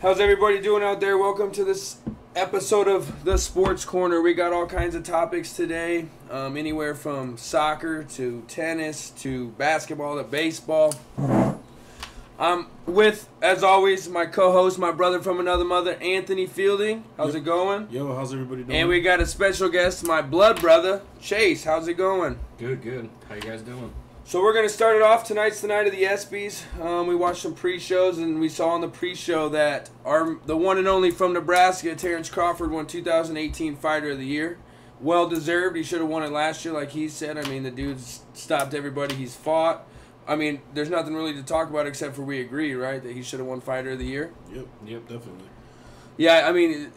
How's everybody doing out there? Welcome to this episode of The Sports Corner. We got all kinds of topics today, anywhere from soccer to tennis to basketball to baseball. I'm with, as always, my co-host, my brother from another mother, Anthony Fielding. How's it going? Yo, how's everybody doing? And we got a special guest, my blood brother, Chase. How's it going? Good. How you guys doing? So we're going to start it off. Tonight's the night of the ESPYs. We watched some pre-shows, and we saw on the pre-show that the one and only from Nebraska, Terrence Crawford, won 2018 Fighter of the Year. Well-deserved. He should have won it last year, like he said. I mean, the dude's stopped everybody he's fought. I mean, there's nothing really to talk about except for we agree, right, that he should have won Fighter of the Year? Yep, definitely. Yeah, I mean,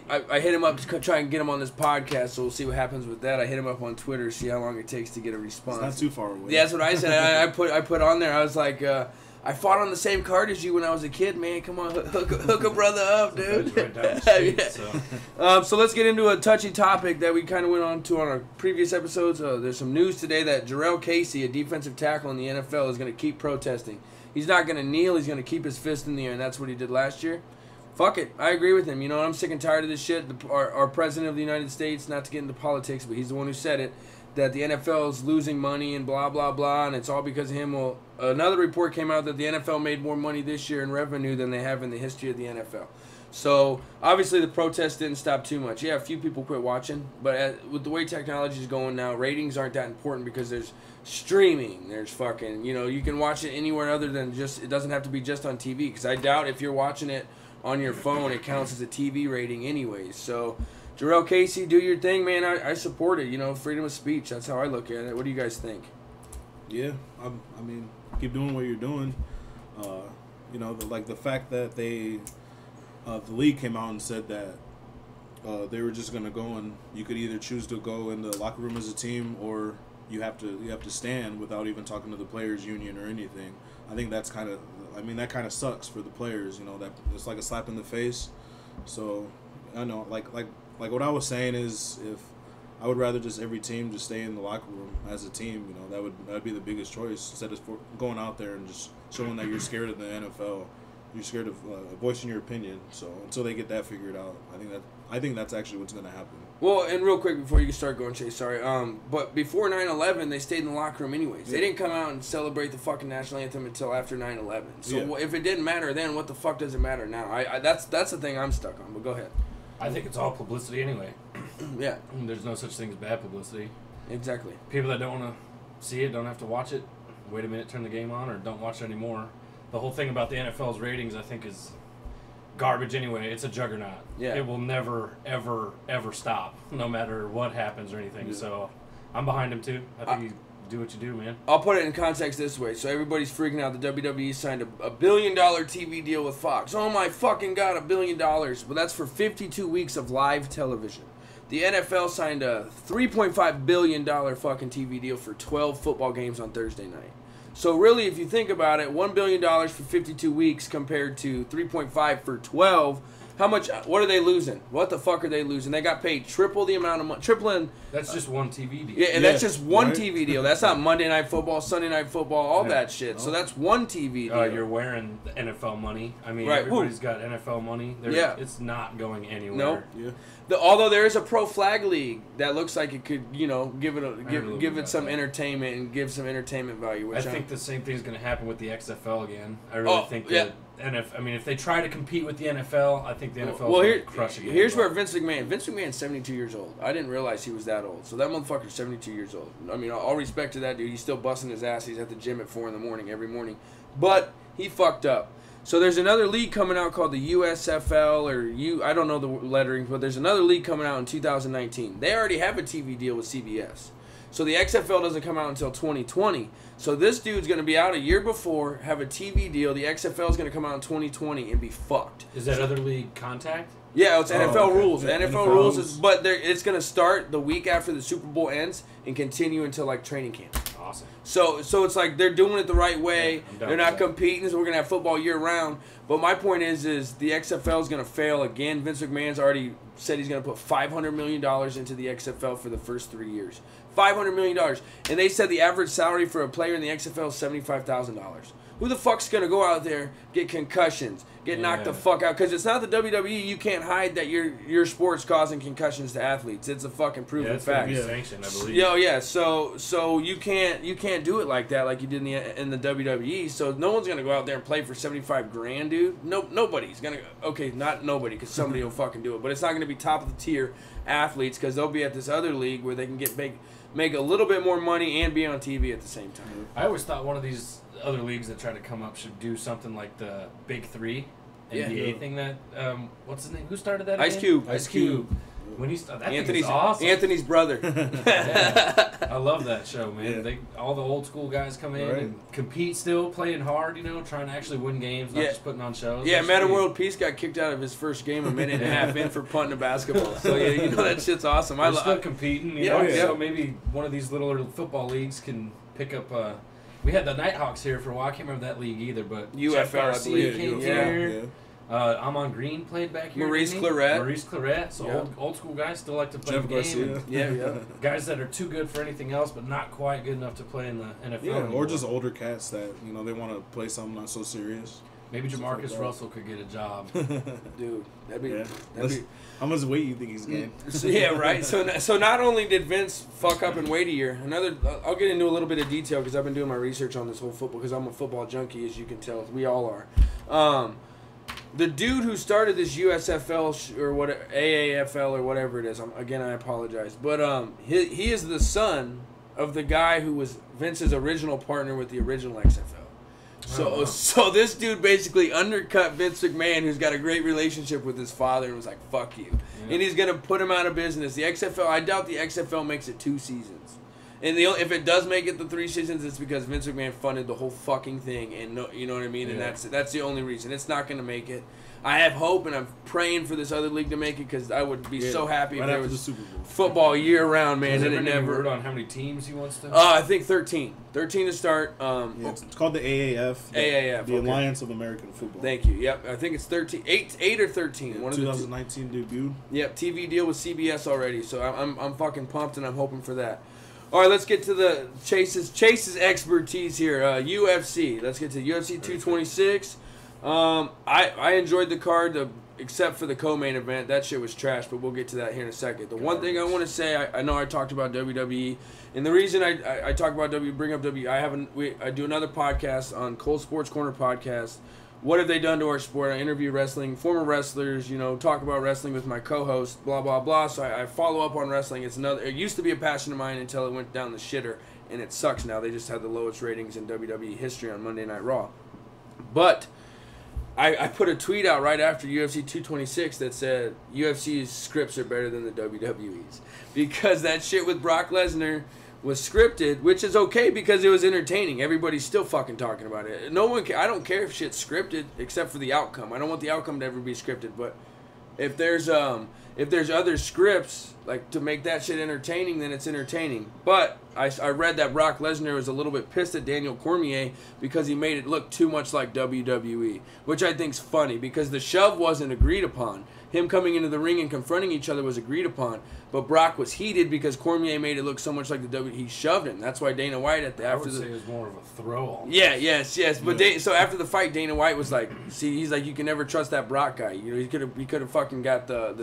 I hit him up to try and get him on this podcast, so we'll see what happens with that. I hit him up on Twitter, see how long it takes to get a response. It's not too far away. Yeah, that's what I said. I put on there, I was like, I fought on the same card as you when I was a kid, man. Come on, hook a brother up, dude. Right down the street, yeah. So let's get into a touchy topic that we kind of went on to on our previous episodes. There's some news today that Jurrell Casey, a defensive tackle in the NFL, is going to keep protesting. He's not going to kneel. He's going to keep his fist in the air, and that's what he did last year. Fuck it. I agree with him. You know, I'm sick and tired of this shit. Our president of the United States, not to get into politics, but he's the one who said it, that the NFL is losing money and blah, blah, blah, and it's all because of him. Well, another report came out that the NFL made more money this year in revenue than they have in the history of the NFL. So, obviously, the protest didn't stop too much. Yeah, a few people quit watching, but with the way technology is going now, ratings aren't that important because there's streaming. There's fucking, you know, you can watch it anywhere other than just, it doesn't have to be just on TV, because I doubt if you're watching it on your phone, it counts as a TV rating anyways. So, Jurrell Casey, do your thing, man. I support it. You know, freedom of speech. That's how I look at it. What do you guys think? Yeah, I mean, keep doing what you're doing. You know, the fact that the league came out and said that they were just gonna go and you could either choose to go in the locker room as a team or you have to stand without even talking to the players union or anything. I think that's kind of, I mean, that kind of sucks for the players. You know, that it's like a slap in the face. So I know, like what I was saying is, if I would rather just every team just stay in the locker room as a team. You know, that would be the biggest choice instead of going out there and just showing that you're scared of the NFL. You're scared of voicing your opinion. So until they get that figured out, I think that's actually what's going to happen. Well, and real quick before you start going, Chase, sorry. But before 9/11, they stayed in the locker room anyways. They didn't come out and celebrate the fucking national anthem until after 9/11. So if it didn't matter then, what the fuck does it matter now? That's the thing I'm stuck on. But go ahead. I think it's all publicity anyway. Yeah. There's no such thing as bad publicity. Exactly. People that don't want to see it don't have to watch it. Wait a minute, turn the game on, or don't watch it anymore. The whole thing about the NFL's ratings, I think, is garbage anyway. It's a juggernaut. Yeah. It will never, ever, ever stop, no matter what happens or anything. Yeah. So I'm behind him, too. I think you do what you do, man. I'll put it in context this way. So everybody's freaking out. The WWE signed a $1 billion TV deal with Fox. Oh, my fucking God, $1 billion. But that's for 52 weeks of live television. The NFL signed a $3.5 billion fucking TV deal for 12 football games on Thursday night. So really, if you think about it, $1 billion for 52 weeks compared to 3.5 for 12, how much? What are they losing? What the fuck are they losing? They got paid triple the amount of money. Tripling. That's just one TV deal. Yeah, and that's just one TV deal. That's not Monday Night Football, Sunday Night Football, all that shit. So that's one TV deal. You're wearing the NFL money. I mean, right. Everybody's got NFL money. It's not going anywhere. Nope. Yeah. Although there is a pro flag league that looks like it could, you know, give it some entertainment and give some entertainment value. Which I think the same thing's going to happen with the XFL again. I really think that I mean, if they try to compete with the NFL, I think the NFL will crush again. Here's where Vince McMahon's 72 years old. I didn't realize he was that old. So that motherfucker's 72 years old. I mean, all respect to that dude. He's still busting his ass. He's at the gym at 4 in the morning every morning. But he fucked up. So there's another league coming out called the USFL I don't know the lettering, but there's another league coming out in 2019. They already have a TV deal with CBS. So the XFL doesn't come out until 2020. So this dude's going to be out a year before, have a TV deal. The XFL is going to come out in 2020 and be fucked. Is that other league Contact? Yeah, it's NFL rules. Yeah, NFL rules, but it's going to start the week after the Super Bowl ends and continue until like training camp. Awesome. So it's like they're doing it the right way. Yeah, they're not competing, so we're going to have football year round. But my point is the XFL is going to fail again. Vince McMahon's already said he's going to put $500 million into the XFL for the first 3 years. $500 million. And they said the average salary for a player in the XFL is $75,000. Who the fuck's gonna go out there, get concussions, get knocked the fuck out? Because it's not the WWE. You can't hide that your sport's causing concussions to athletes. It's a fucking proven fact. It's sanctioned, I believe. Yeah. So you can't do it like that, like you did in the WWE. So no one's gonna go out there and play for $75,000, dude. Nobody's gonna. Okay, not nobody, because somebody will fucking do it. But it's not gonna be top of the tier athletes, because they'll be at this other league where they can make a little bit more money and be on TV at the same time. I always thought one of these other leagues that try to come up should do something like the Big Three NBA thing that what's his name? Who started that? Ice again? Cube. Ice Cube. When he started, that Anthony's thing was awesome. Anthony's brother. Yeah. I love that show, man. Yeah. All the old school guys come in and compete still, playing hard, trying to actually win games, not just putting on shows. Yeah, Meta World Peace got kicked out of his first game a minute and a half in for punting a basketball. So yeah, that shit's awesome. We're still competing, Yeah. So maybe one of these little football leagues can pick up. We had the Nighthawks here for a while. I can't remember that league either, but UFL, Jeff Garcia I believe. came Yeah. here. Amon Green played back here. Maurice didn't he? Claret. Maurice Claret. So old school guys still like to play Jeff the game. Garcia. Yeah. Guys that are too good for anything else, but not quite good enough to play in the NFL. Yeah, anymore. or just older cats that they want to play something not so serious. Maybe Jamarcus Russell could get a job. Dude, that'd be. How much weight you think he's gained? Yeah, right. So not only did Vince fuck up and wait a year, I'll get into a little bit of detail because I've been doing my research on this whole football because I'm a football junkie, as you can tell. We all are. The dude who started this USFL or what AAFL or whatever it is, I apologize, but he is the son of the guy who was Vince's original partner with the original XFL. So this dude basically undercut Vince McMahon, who's got a great relationship with his father, and was like, "Fuck you," and he's gonna put him out of business. The XFL, I doubt the XFL makes it 2 seasons, and if it does make it the 3 seasons, it's because Vince McMahon funded the whole fucking thing, and you know what I mean. And that's the only reason it's not gonna make it. I have hope, and I'm praying for this other league to make it because I would be so happy if there was the Super Bowl. Football year round, man. Has And there it been any never. word on how many teams he wants to? I think 13. 13 to start. It's called the AAF. AAF, the okay. Alliance of American Football. Thank you. Yep, I think it's 13. 8 or 13. One of the 2019 debuted. Yep, TV deal with CBS already, so I'm fucking pumped and I'm hoping for that. All right, let's get to the Chase's expertise here. UFC. Let's get to UFC 226. I enjoyed the card, except for the co-main event. That shit was trash, but we'll get to that here in a second. The one thing I want to say, I know I talked about WWE, and the reason I talk about bring up WWE, I do another podcast on Cold Sports Corner podcast. What have they done to our sport? I interview former wrestlers, talk about wrestling with my co-host, blah, blah, blah. So I follow up on wrestling. It used to be a passion of mine until it went down the shitter, and it sucks now. They just had the lowest ratings in WWE history on Monday Night Raw. But I put a tweet out right after UFC 226 that said UFC's scripts are better than the WWE's. Because that shit with Brock Lesnar was scripted, which is okay because it was entertaining. Everybody's still fucking talking about it. I don't care if shit's scripted except for the outcome. I don't want the outcome to ever be scripted, but if there's other scripts like to make that shit entertaining, then it's entertaining. But I read that Brock Lesnar was a little bit pissed at Daniel Cormier because he made it look too much like WWE, which I think's funny because the shove wasn't agreed upon. Him coming into the ring and confronting each other was agreed upon, but Brock was heated because Cormier made it look so much like the WWE. He shoved him. That's why Dana White I would say it was more of a throw. Yes. But so after the fight, Dana White was like, "See, he's like, you can never trust that Brock guy. He could have fucking got the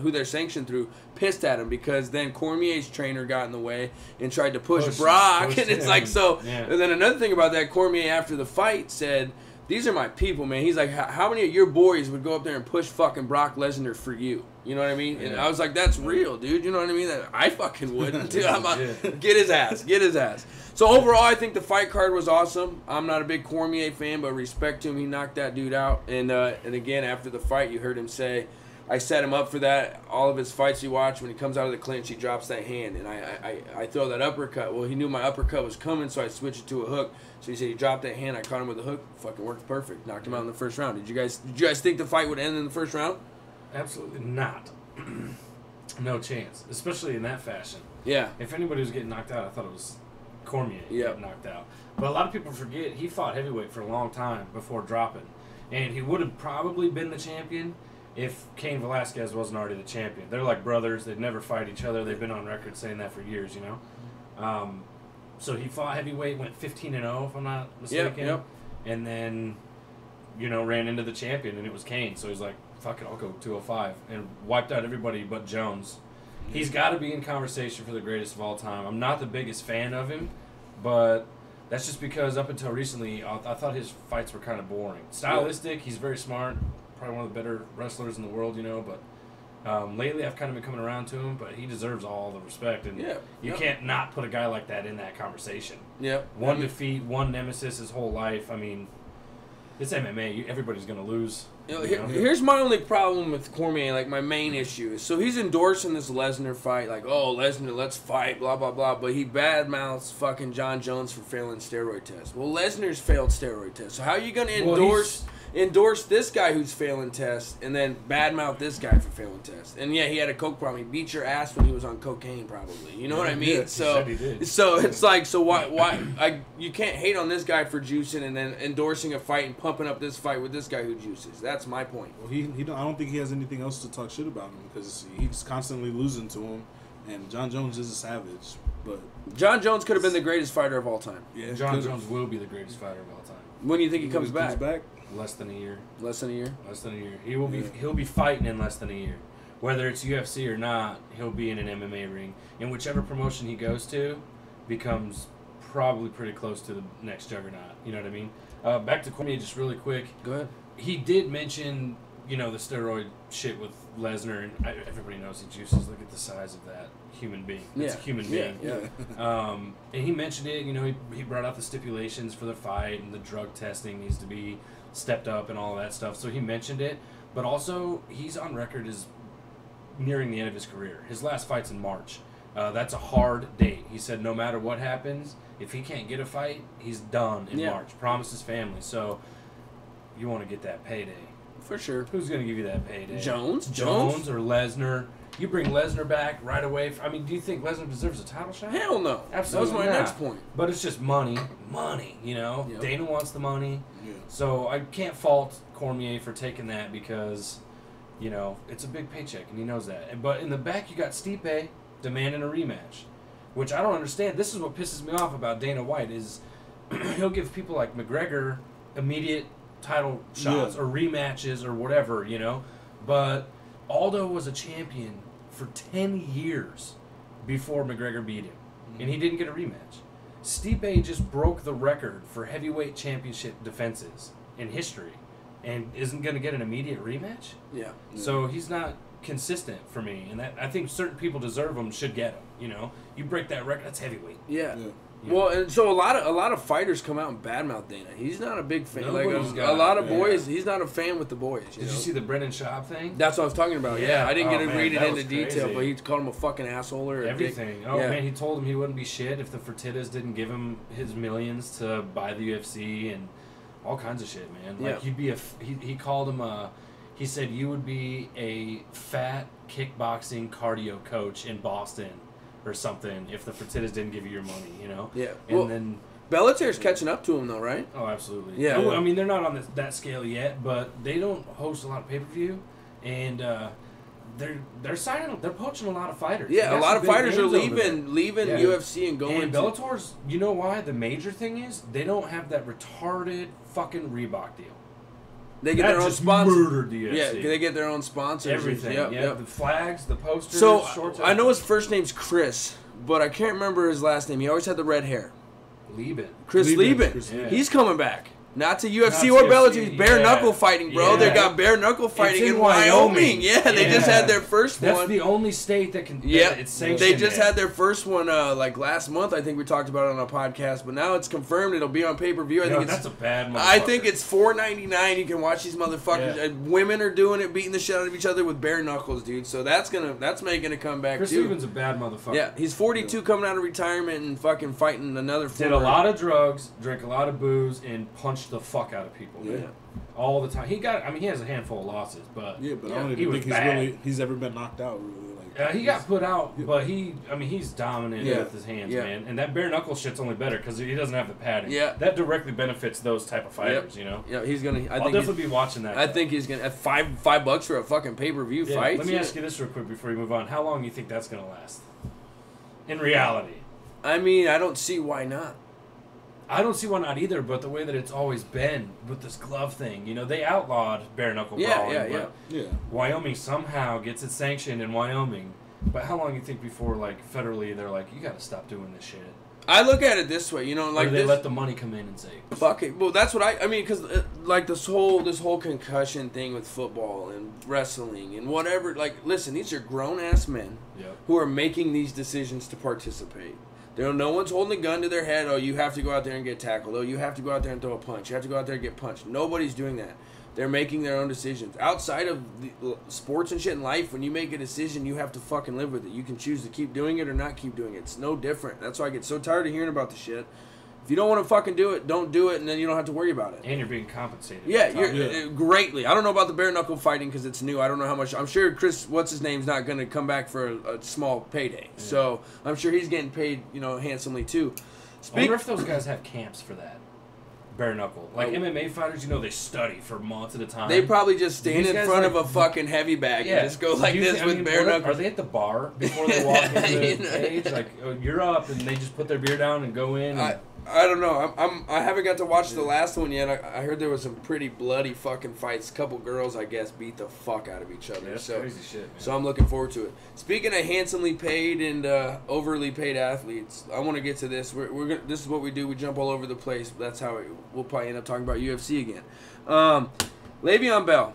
who they're sanctioned through pissed at him because then Cormier's trainer got in the way and tried to push Brock, and it's like so. Yeah. And then another thing about that, Cormier after the fight said, "These are my people, man." He's like, "How many of your boys would go up there and push fucking Brock Lesnar for you?" You know what I mean? Yeah. And I was like, "That's real, dude." You know what I mean? That I fucking wouldn't. Dude, get his ass. So overall, I think the fight card was awesome. I'm not a big Cormier fan, but respect to him. He knocked that dude out. And again, after the fight, you heard him say, I set him up for that. All of his fights you watch, when he comes out of the clinch, he drops that hand, and I throw that uppercut. Well, he knew my uppercut was coming, so I switched it to a hook. So he said he dropped that hand. I caught him with a hook. Fucking worked perfect. Knocked him out in the first round. Did you guys think the fight would end in the first round? Absolutely not. No chance, especially in that fashion. Yeah. If anybody was getting knocked out, I thought it was Cormier getting knocked out. But a lot of people forget he fought heavyweight for a long time before dropping, and he would have probably been the champion if Cain Velasquez wasn't already the champion. They're like brothers. They'd never fight each other. They've been on record saying that for years, So he fought heavyweight, went 15-0, if I'm not mistaken. Yep. and then, ran into the champion, and it was Kane. So he's like, fuck it, I'll go 205, and wiped out everybody but Jones. He's got to be in conversation for the greatest of all time. I'm not the biggest fan of him, but that's just because up until recently, I thought his fights were kind of boring. Stylistic, he's very smart, probably one of the better wrestlers in the world, but lately I've kind of been coming around to him, but he deserves all the respect, and you can't not put a guy like that in that conversation. One defeat, one nemesis his whole life. I mean, it's MMA. Everybody's going to lose. Here's my only problem with Cormier, like my main issue is, so he's endorsing this Lesnar fight, like, oh, Lesnar, let's fight, blah, blah, blah, but he badmouths fucking John Jones for failing steroid tests. Well, Lesnar's failed steroid tests, so how are you going to endorse this guy who's failing tests and then badmouth this guy for failing tests? And yeah, he had a coke problem. He beat your ass when he was on cocaine, probably. You know what I mean? Yeah, so it's like, so why you can't hate on this guy for juicing and then endorsing a fight and pumping up this fight with this guy who juices. That's my point. Well, I don't think he has anything else to talk shit about him because he's constantly losing to him, and John Jones is a savage. But John Jones could have been the greatest fighter of all time. Yeah, John Jones will be the greatest fighter of all time. When do you think he comes back? Less than a year. Less than a year? Less than a year. He'll be fighting in less than a year. Whether it's UFC or not, he'll be in an MMA ring. And whichever promotion he goes to becomes probably pretty close to the next juggernaut. You know what I mean? Back to Cormier just really quick. Go ahead. He did mention, the steroid shit with Lesnar, and everybody knows he juices. Look at the size of that human being. It's a human being. And he mentioned it, he brought out the stipulations for the fight, and the drug testing needs to be stepped up and all that stuff. So he mentioned it, but also he's on record as nearing the end of his career. His last fight's in March. That's a hard date. He said no matter what happens, if he can't get a fight, he's done in March. Promised his family. So you want to get that payday. For sure. Who's going to give you that payday? Jones or Lesnar. You bring Lesnar back right away. Do you think Lesnar deserves a title shot? Hell no. Absolutely that was my next point. But it's just money. Yep. Dana wants the money. Yeah. So I can't fault Cormier for taking that because, it's a big paycheck and he knows that. But in the back you got Stipe demanding a rematch, which I don't understand. This is what pisses me off about Dana White is he'll give people like McGregor immediate title shots or rematches or whatever, But Aldo was a champion for 10 years before McGregor beat him, and he didn't get a rematch. Stipe just broke the record for heavyweight championship defenses in history and isn't going to get an immediate rematch? Yeah. So he's not consistent for me, and I think certain people deserve him, should get him, You break that record, that's heavyweight. Yeah. Well, and so a lot of fighters come out and badmouth Dana. He's not a big fan. A lot of boys, he's not a fan with the boys. Did you see the Brendan Schaub thing? That's what I was talking about. Yeah, I didn't get to read it into detail, but he called him a fucking asshole or everything. Man, he told him he wouldn't be shit if the Fertittas didn't give him his millions to buy the UFC and all kinds of shit, man. Like you'd be he called him he said you would be a fat kickboxing cardio coach in Boston or something if the Fertittas didn't give you your money, Yeah. And then Bellator's catching up to him though, right? Oh, absolutely. Yeah. I mean, they're not on that scale yet, but they don't host a lot of pay-per-view, and they're poaching a lot of fighters. Yeah, a lot of fighters are leaving UFC and going. And Bellator's, you know why? The major thing is they don't have that retarded fucking Reebok deal. They get their own sponsors. Murdered the UFC. Yeah, they get their own sponsors. Everything. Yep. The flags, the posters. So shorts. I know his first name's Chris, but I can't remember his last name. He always had the red hair. Chris Lieben. Yeah. He's coming back. Not to UFC or Bellator. He's bare knuckle fighting, bro. They got bare knuckle fighting in Wyoming. Yeah, they just had their first one. That's the only state that can. Yeah, it's sanctioned. They just had their first one like last month. I think we talked about it on a podcast, but now it's confirmed. It'll be on pay-per-view. That's a bad motherfucker. I think it's $4.99. You can watch these motherfuckers. Yeah. Women are doing it, beating the shit out of each other with bare knuckles, dude. So that's making a comeback Chris too. Stevens a bad motherfucker. Yeah, he's 42, coming out of retirement and fucking fighting another. Did a lot of drugs, drank a lot of booze, and punched the fuck out of people. Yeah. All the time. He has a handful of losses, but I don't even think he's ever been knocked out. Really, he got put out, but he's dominant with his hands, man. And that bare knuckle shit's only better because he doesn't have the padding. Yeah, that directly benefits those type of fighters, Yeah, he's gonna. I'll definitely be watching that. I think he's gonna at $5 for a fucking pay-per-view fight. Let me ask you this real quick before we move on. How long do you think that's gonna last? In reality, I mean, I don't see why not. I don't see why not either, but the way that it's always been with this glove thing, you know, they outlawed bare knuckle brawling. Yeah. Wyoming somehow gets it sanctioned in Wyoming. But how long do you think before, like, federally, they're like, you got to stop doing this shit? I look at it this way, you know, like or they let the money come in and say, fuck it. Well, that's what I mean, because like this whole concussion thing with football and wrestling and whatever. Like, listen, these are grown ass men who are making these decisions to participate. No one's holding a gun to their head. Oh, you have to go out there and get tackled. Oh, you have to go out there and throw a punch. You have to go out there and get punched. Nobody's doing that. They're making their own decisions. Outside of the sports and shit in life, when you make a decision, you have to fucking live with it. You can choose to keep doing it or not keep doing it. It's no different. That's why I get so tired of hearing about the shit. If you don't want to fucking do it, don't do it, and then you don't have to worry about it. And you're being compensated. Yeah, you're greatly. I don't know about the bare knuckle fighting because it's new. I don't know how much. I'm sure Chris, what's his name's not going to come back for a small payday. Yeah. So I'm sure he's getting paid, handsomely too. I wonder if those guys have camps for that. Bare knuckle. Like MMA fighters, they study for months at a time. They probably just stand in front of a fucking heavy bag and just go like this with bare knuckle. Are they at the bar before they walk into the cage? Like, oh, you're up, and they just put their beer down and go in? I don't know. I haven't got to watch the last one yet. I heard there was some pretty bloody fucking fights. A couple girls, I guess, beat the fuck out of each other. Yeah, that's crazy shit, man. So I'm looking forward to it. Speaking of handsomely paid and overly paid athletes, I want to get to this. We're gonna. This is what we do. We jump all over the place. That's how we'll probably end up talking about UFC again. Le'Veon Bell.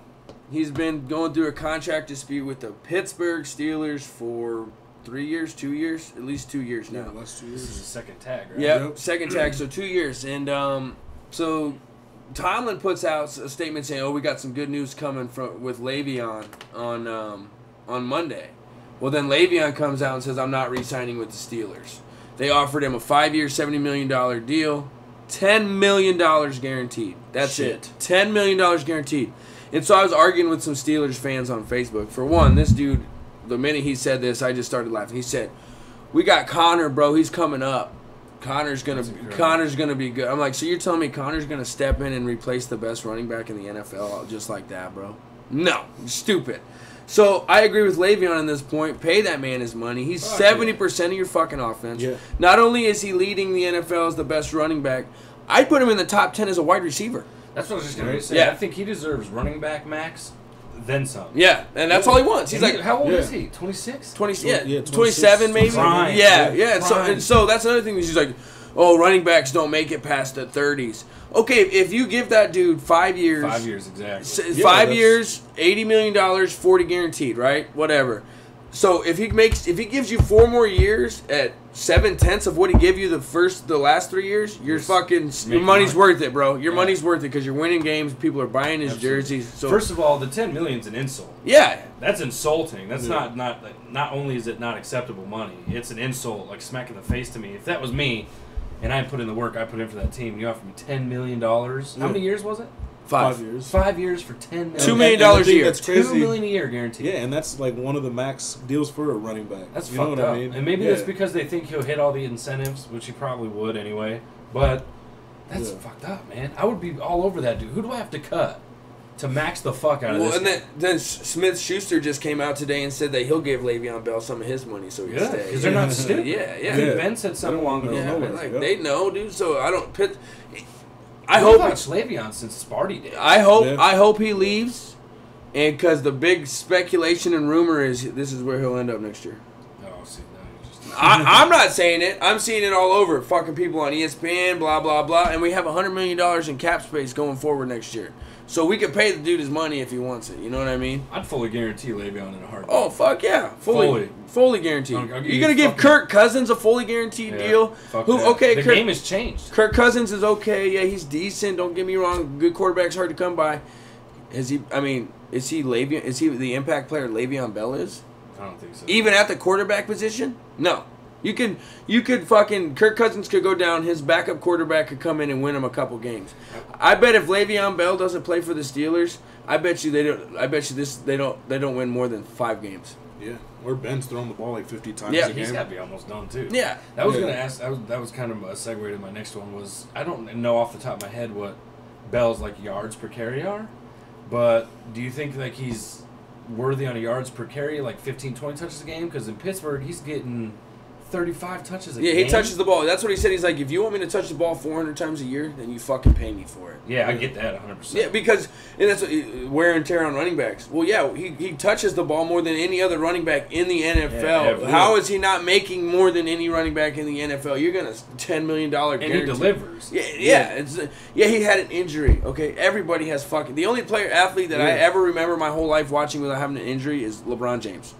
He's been going through a contract dispute with the Pittsburgh Steelers for 3 years, 2 years, at least 2 years now. Yeah, last 2 years. This is a second tag, right? Yep, second tag, so 2 years. And so Tomlin puts out a statement saying, "Oh, we got some good news coming with Le'Veon on Monday." Well, then Le'Veon comes out and says, "I'm not re-signing with the Steelers." They offered him a 5-year, $70 million deal, $10 million guaranteed. That's it, $10 million guaranteed. And so I was arguing with some Steelers fans on Facebook. For one, this dude, the minute he said this, I just started laughing. He said, "We got Connor, bro. He's coming up. Connor's gonna be good." I'm like, so you're telling me Connor's gonna step in and replace the best running back in the NFL just like that, bro? No, stupid. So I agree with Le'Veon on this point. Pay that man his money. He's 70% of your fucking offense. Yeah. Not only is he leading the NFL as the best running back, I'd put him in the top 10 as a wide receiver. That's what I was just gonna say. Yeah. I think he deserves running back max. Then some. Yeah, and that's all he wants. He's like, how old is he? 26? 27 maybe. Prime. Yeah. So that's another thing. He's like, oh, running backs don't make it past the 30s. Okay, if you give that dude 5 years. 5 years, exactly. 5 years, $80 million, 40 guaranteed, right? Whatever. So if he gives you 4 more years at 7/10 of what he gave you the last 3 years, your money's worth it, bro. Your money's worth it because you're winning games. People are buying his jerseys. So first of all, the $10 million's an insult. Yeah, that's insulting. That's not only is it not acceptable money, it's an insult, like smack in the face to me. If that was me, and I put in the work I put in for that team, and you offered me $10 million. How many years was it? 5 years. 5 years for $10 million. $2 million a year. That's crazy. $2 million a year guaranteed. Yeah, and that's like one of the max deals for a running back. That's fucked up. I mean? And maybe that's because they think he'll hit all the incentives, which he probably would anyway. But that's fucked up, man. I would be all over that dude. Who do I have to cut to max the fuck out of this? Well, and then Smith-Schuster just came out today and said that he'll give Le'Veon Bell some of his money so he can stay. Because they're not stupid. Yeah. I think Ben said something along those lines. They know, dude. So I don't pit. I hope watched Le'Veon since Sparty days. I hope he leaves, and because the big speculation and rumor is this is where he'll end up next year. Oh, see, I'm not saying it. I'm seeing it all over. Fucking people on ESPN, blah blah blah, and we have $100 million in cap space going forward next year. So we could pay the dude his money if he wants it. You know what I mean? I'd fully guarantee Le'Veon in a heartbeat. Oh, fuck yeah. Fully guaranteed. You're going to give Kirk Cousins a fully guaranteed deal? The game has changed. Kirk Cousins is okay. Yeah, he's decent. Don't get me wrong. Good quarterback's hard to come by. Is he the impact player Le'Veon Bell is? I don't think so. Even at the quarterback position? No. You could fucking Kirk Cousins could go down. His backup quarterback could come in and win him a couple games. I bet if Le'Veon Bell doesn't play for the Steelers, I bet you they don't win more than 5 games. Yeah, or Ben's throwing the ball like 50 times. Yeah, a game. He's got to be almost done too. Yeah, that was gonna ask. That was kind of a segue to my next one. Was I don't know off the top of my head what Bell's like yards per carry are, but do you think like he's worthy on a yards per carry like 15, 20 touches a game? Because in Pittsburgh he's getting 35 touches a Yeah, game? he touches the ball. That's what he said. He's like, if you want me to touch the ball 400 times a year, then you fucking pay me for it. Yeah, I get that 100%. Yeah, because and that's wear and tear on running backs. Well, yeah, he touches the ball more than any other running back in the NFL. Yeah, How is he not making more than any running back in the NFL? You're gonna $10 million guarantee. And he delivers. Yeah. He had an injury. Okay, everybody has fucking. The only athlete that I ever remember my whole life watching without having an injury is LeBron James.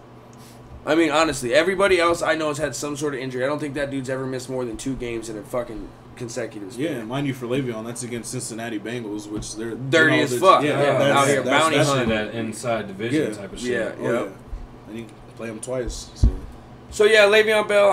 I mean, honestly, everybody else I know has had some sort of injury. I don't think that dude's ever missed more than 2 games in a fucking consecutive span. Yeah, and mind you, for Le'Veon, that's against Cincinnati Bengals, which they're dirty as fuck. Yeah, out here bounty that's hunting. that inside division type of shit. Yeah. And he play him twice. So yeah, Le'Veon Bell.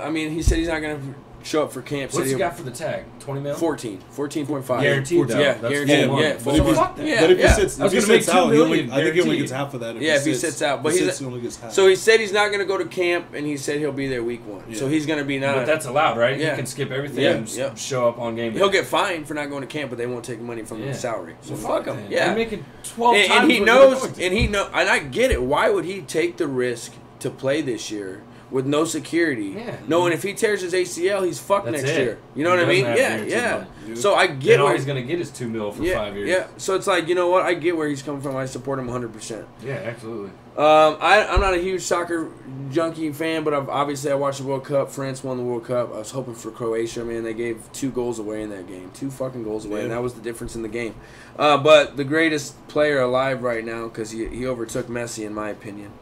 I mean, he said he's not gonna show up for camp. What's he got for the tag? 20 mil? 14.5. Guaranteed, though. Yeah, That's guaranteed. full Yeah, money. full Fuck that. Yeah, But if yeah. he sits, I was if he gonna make sits out, $2 he only, million I think he only guaranteed. gets half of that. If he sits out, but he only gets half. So he said he's not going to go to camp, and he said he'll be there week 1. Yeah. So he's going to be not. But that's allowed, right? Yeah. He can skip everything Yeah, and yeah. show up on game day. He'll get fined for not going to camp, but they won't take money from his salary. So fuck him. that. Yeah, They're making 12 times and he what knows, they're going to. and I get it. Why would he take the risk to play this year with no security? Yeah. Knowing if he tears his ACL, he's fucked That's next it. year. You know He what I mean? doesn't have Yeah, guaranteed yeah. money. So I Then get all where he's going to get is $2 million for 5 years. Yeah. So it's like, you know what? I get where he's coming from. I support him 100%. Yeah, absolutely. I'm not a huge soccer junkie fan, but I watched the World Cup. France won the World Cup. I was hoping for Croatia. Man, they gave 2 goals away in that game. 2 fucking goals away, and that was the difference in the game. But the greatest player alive right now, because he overtook Messi, in my opinion,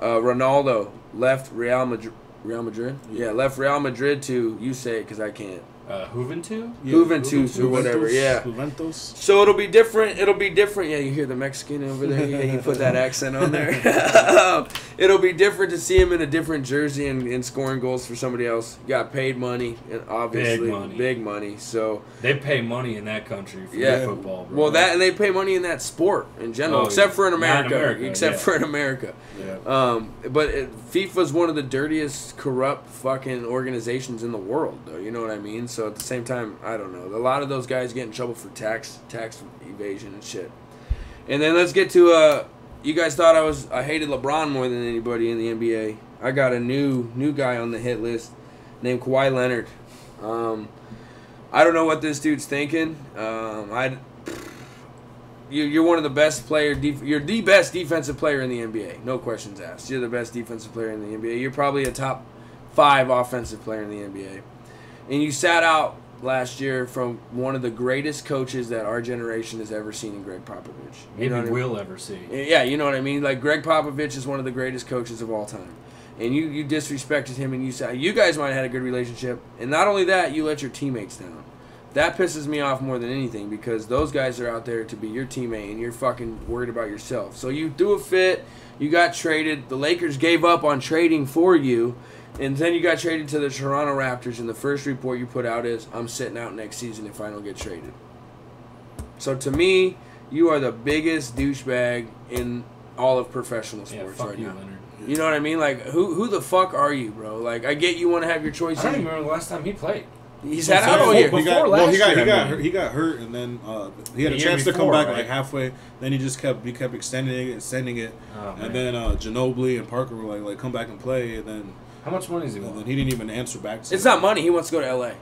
Ronaldo left Real Madrid. Real Madrid? Yeah, left Real Madrid to, you say it because I can't. Juventus? Juventus or whatever, yeah. Juventus. So it'll be different. Yeah, you hear the Mexican over there. Yeah, he put that accent on there. It'll be different to see him in a different jersey and scoring goals for somebody else. Got paid money, and obviously big money. So they pay money in that country for football, bro. Well, and they pay money in that sport in general, except for in America. For in America. Yeah. But FIFA's one of the dirtiest, corrupt fucking organizations in the world, though. You know what I mean? So at the same time, I don't know. A lot of those guys get in trouble for tax evasion and shit. And then let's get to you guys thought I hated LeBron more than anybody in the NBA. I got a new guy on the hit list named Kawhi Leonard. I don't know what this dude's thinking. You're one of the best you're the best defensive player in the NBA. No questions asked. You're the best defensive player in the NBA. You're probably a top 5 offensive player in the NBA. And you sat out last year from one of the greatest coaches that our generation has ever seen in Greg Popovich. Maybe we'll ever see. Yeah, you know what I mean? Like, Greg Popovich is one of the greatest coaches of all time. And you disrespected him, and you guys might have had a good relationship. And not only that, you let your teammates down. That pisses me off more than anything, because those guys are out there to be your teammate, and you're fucking worried about yourself. So you threw a fit. You got traded. The Lakers gave up on trading for you. And then you got traded to the Toronto Raptors, and the first report you put out is, I'm sitting out next season if I don't get traded. So to me, you are the biggest douchebag in all of professional sports fuck right you, now. Leonard. You know what I mean? Like, who the fuck are you, bro? Like, I get you want to have your choices. I don't even remember the last time he played. He's had out all year. He got hurt, and then he had a chance to come back like halfway. Then he just kept extending it, and then Ginobili and Parker were like come back and play, and then. How much money is he want? And then he didn't even answer back to It's not money. He wants to go to L.A.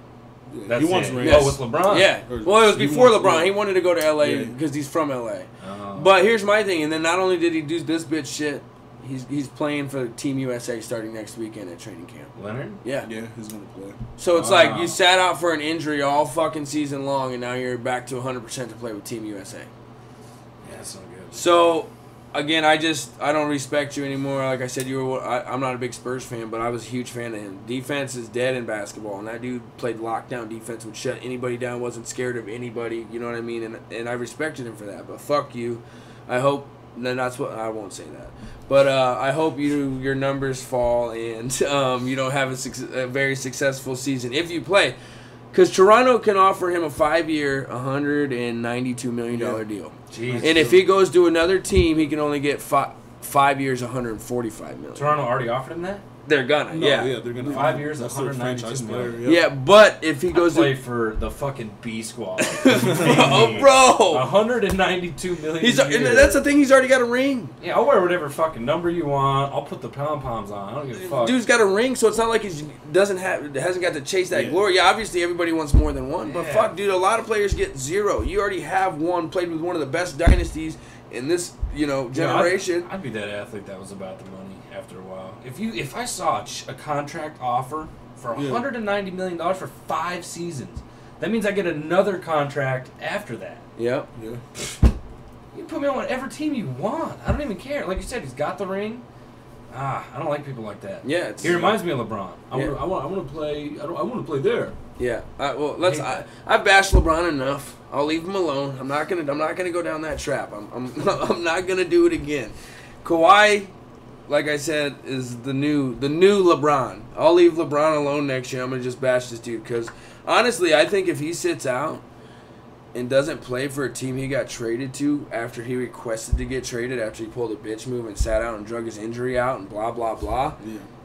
That's he wants rings. Oh, with LeBron? Yeah. Well, it was before LeBron. He wanted to go to L.A. because he's from L.A. Oh. But here's my thing. And then not only did he do this bitch shit, he's playing for Team USA starting next weekend at training camp. Leonard? Yeah. Yeah, he's going to play. So it's like you sat out for an injury all fucking season long, and now you're back to 100% to play with Team USA. Yeah, that's not good. So, again, I don't respect you anymore. Like I said, I'm not a big Spurs fan, but I was a huge fan of him. Defense is dead in basketball, and that dude played lockdown defense, would shut anybody down, wasn't scared of anybody. You know what I mean? And I respected him for that. But fuck you. I hope. No, that's what I won't say that. But I hope your numbers fall and you don't have a very successful season if you play. Because Toronto can offer him a 5-year, $192 million deal. Jeez. And if he goes to another team, he can only get 5 years, $145 million. Toronto already offered him that? they're gonna. No, yeah, they're gonna. 5 years, that's their 192 franchise million. player. Yeah, but if he goes play to for the fucking B squad. oh, bro, 192 million. he's a year. that's the thing. He's already got a ring. Yeah, I'll wear whatever fucking number you want. I'll put the pom poms on. I don't give a fuck. Dude's got a ring, so it's not like he hasn't got to chase that glory. Yeah, obviously everybody wants more than one, but fuck, dude, a lot of players get 0. You already have one, played with one of the best dynasties in this, generation. I'd be that athlete that was about the money after a while. If I saw a contract offer for $190 million for 5 seasons, that means I get another contract after that. Yep. Yeah. You put me on whatever team you want. I don't even care. Like you said, he's got the ring. I don't like people like that. Yeah, he reminds me of LeBron. I want to play. I want to play there. Yeah. I've bashed LeBron enough. I'll leave him alone. I'm not gonna go down that trap. I'm not gonna do it again. Kawhi, like I said, is the new LeBron. I'll leave LeBron alone next year. I'm gonna just bash this dude because honestly, I think if he sits out and doesn't play for a team he got traded to after he requested to get traded, after he pulled a bitch move and sat out and drug his injury out and blah blah blah,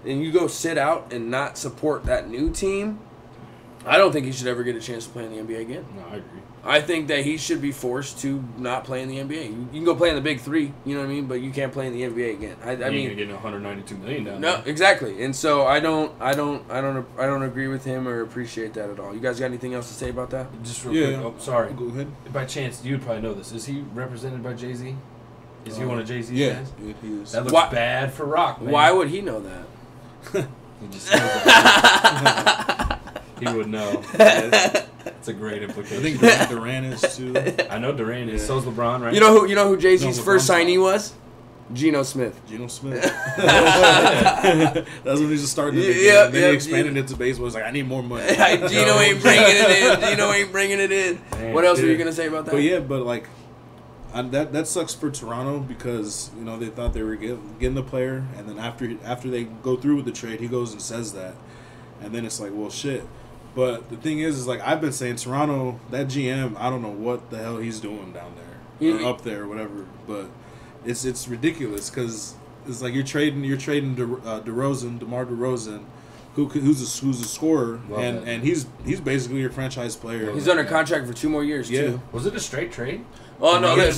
and you go sit out and not support that new team, I don't think he should ever get a chance to play in the NBA again. No, I agree. I think that he should be forced to not play in the NBA. You can go play in the Big Three, you know what I mean, but you can't play in the NBA again. I mean, you're getting $192 million down no, there. exactly. And so I don't agree with him or appreciate that at all. You guys got anything else to say about that? Just real quick. Oh, sorry. Go ahead. By chance, you'd probably know this. Is he represented by Jay-Z? Is he one of Jay-Z's guys? Yeah, he is. That looks bad for Rock, man. Why would he know that? He just knows that. He would know. It's a great implication. I think Durant is too. I know Durant is. So's LeBron, right? You know who Jay-Z's No, first LeBron's signee was? Geno Smith. Geno Smith. That's when he just started. Yeah, then he expanded it to baseball. He's like, I need more money. Geno ain't bringing it in. Geno ain't bringing it in. Man, What else were you gonna say about that? But like, that sucks for Toronto because they thought they were getting the player, and then after they go through with the trade, he goes and says that, and then it's like, well, shit. But the thing is like I've been saying, Toronto, that GM, I don't know what the hell he's doing down there, or up there, or whatever. But it's ridiculous because it's like you're trading DeMar DeRozan, who's a scorer, and he's basically your franchise player. He's under contract for 2 more years too. Was it a straight trade? Oh no!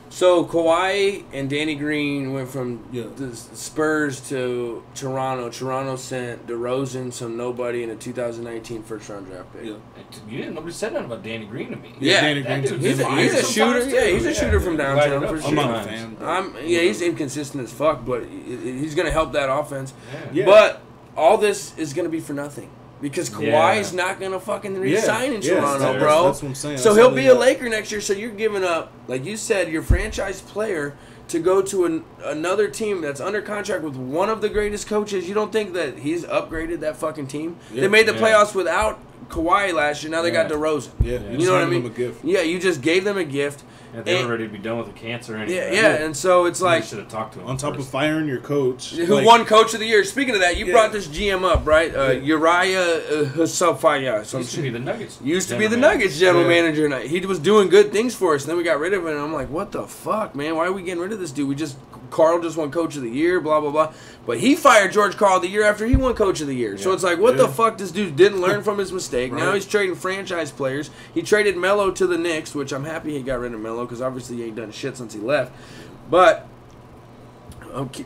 So Kawhi and Danny Green went from the Spurs to Toronto. Toronto sent DeRozan, some nobody, in a 2019 first-round draft pick. Yeah. Nobody said nothing about Danny Green to me. Yeah, Danny Green. He's a shooter. Yeah, he's a shooter from downtown for I'm sure. not a fan. He's inconsistent as fuck, but he's gonna help that offense. Yeah. But all this is gonna be for nothing. Because Kawhi's not going to fucking re-sign in Toronto, bro. That's what I'm saying. So he'll be a Laker next year, so you're giving up, like you said, your franchise player to go to another team that's under contract with one of the greatest coaches. You don't think that he's upgraded that fucking team? Yeah. They made the playoffs without Kawhi last year. Now they got DeRozan. Yeah. You know what I mean? Them a gift. Yeah, you just gave them a gift. Yeah, they were ready to be done with the cancer anyway. Yeah, and so it's like... You should have talked to him on top first. of firing your coach. Who won Coach of the Year. Speaking of that, you brought this GM up, right? Uriah Husafaya. Used to be the Nuggets. Used to be the Nuggets general manager. And he was doing good things for us, and then we got rid of him, and I'm like, what the fuck, man? Why are we getting rid of this dude? Carl just won Coach of the Year, blah, blah, blah. But he fired George Karl the year after he won Coach of the Year. Yeah. So it's like, what the fuck? This dude didn't learn from his mistake. Right. Now he's trading franchise players. He traded Melo to the Knicks, which I'm happy he got rid of Melo because obviously he ain't done shit since he left. But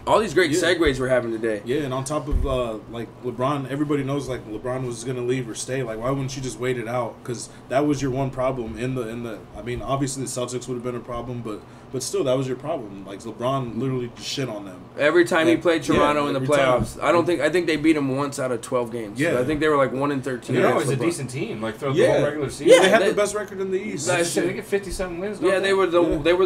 all these great segues we're having today. Yeah, and on top of like LeBron, everybody knows like LeBron was gonna leave or stay. Like, why wouldn't you just wait it out? Because that was your one problem in the. I mean, obviously the Celtics would have been a problem, but still that was your problem. Like LeBron literally just shit on them every time he played Toronto in the playoffs. I think they beat him once out of 12 games. Yeah, so I think they were like 1-13. They're always a decent team. Like throughout the whole regular season. Yeah, they had the best record in the East. They get 57 wins. They were the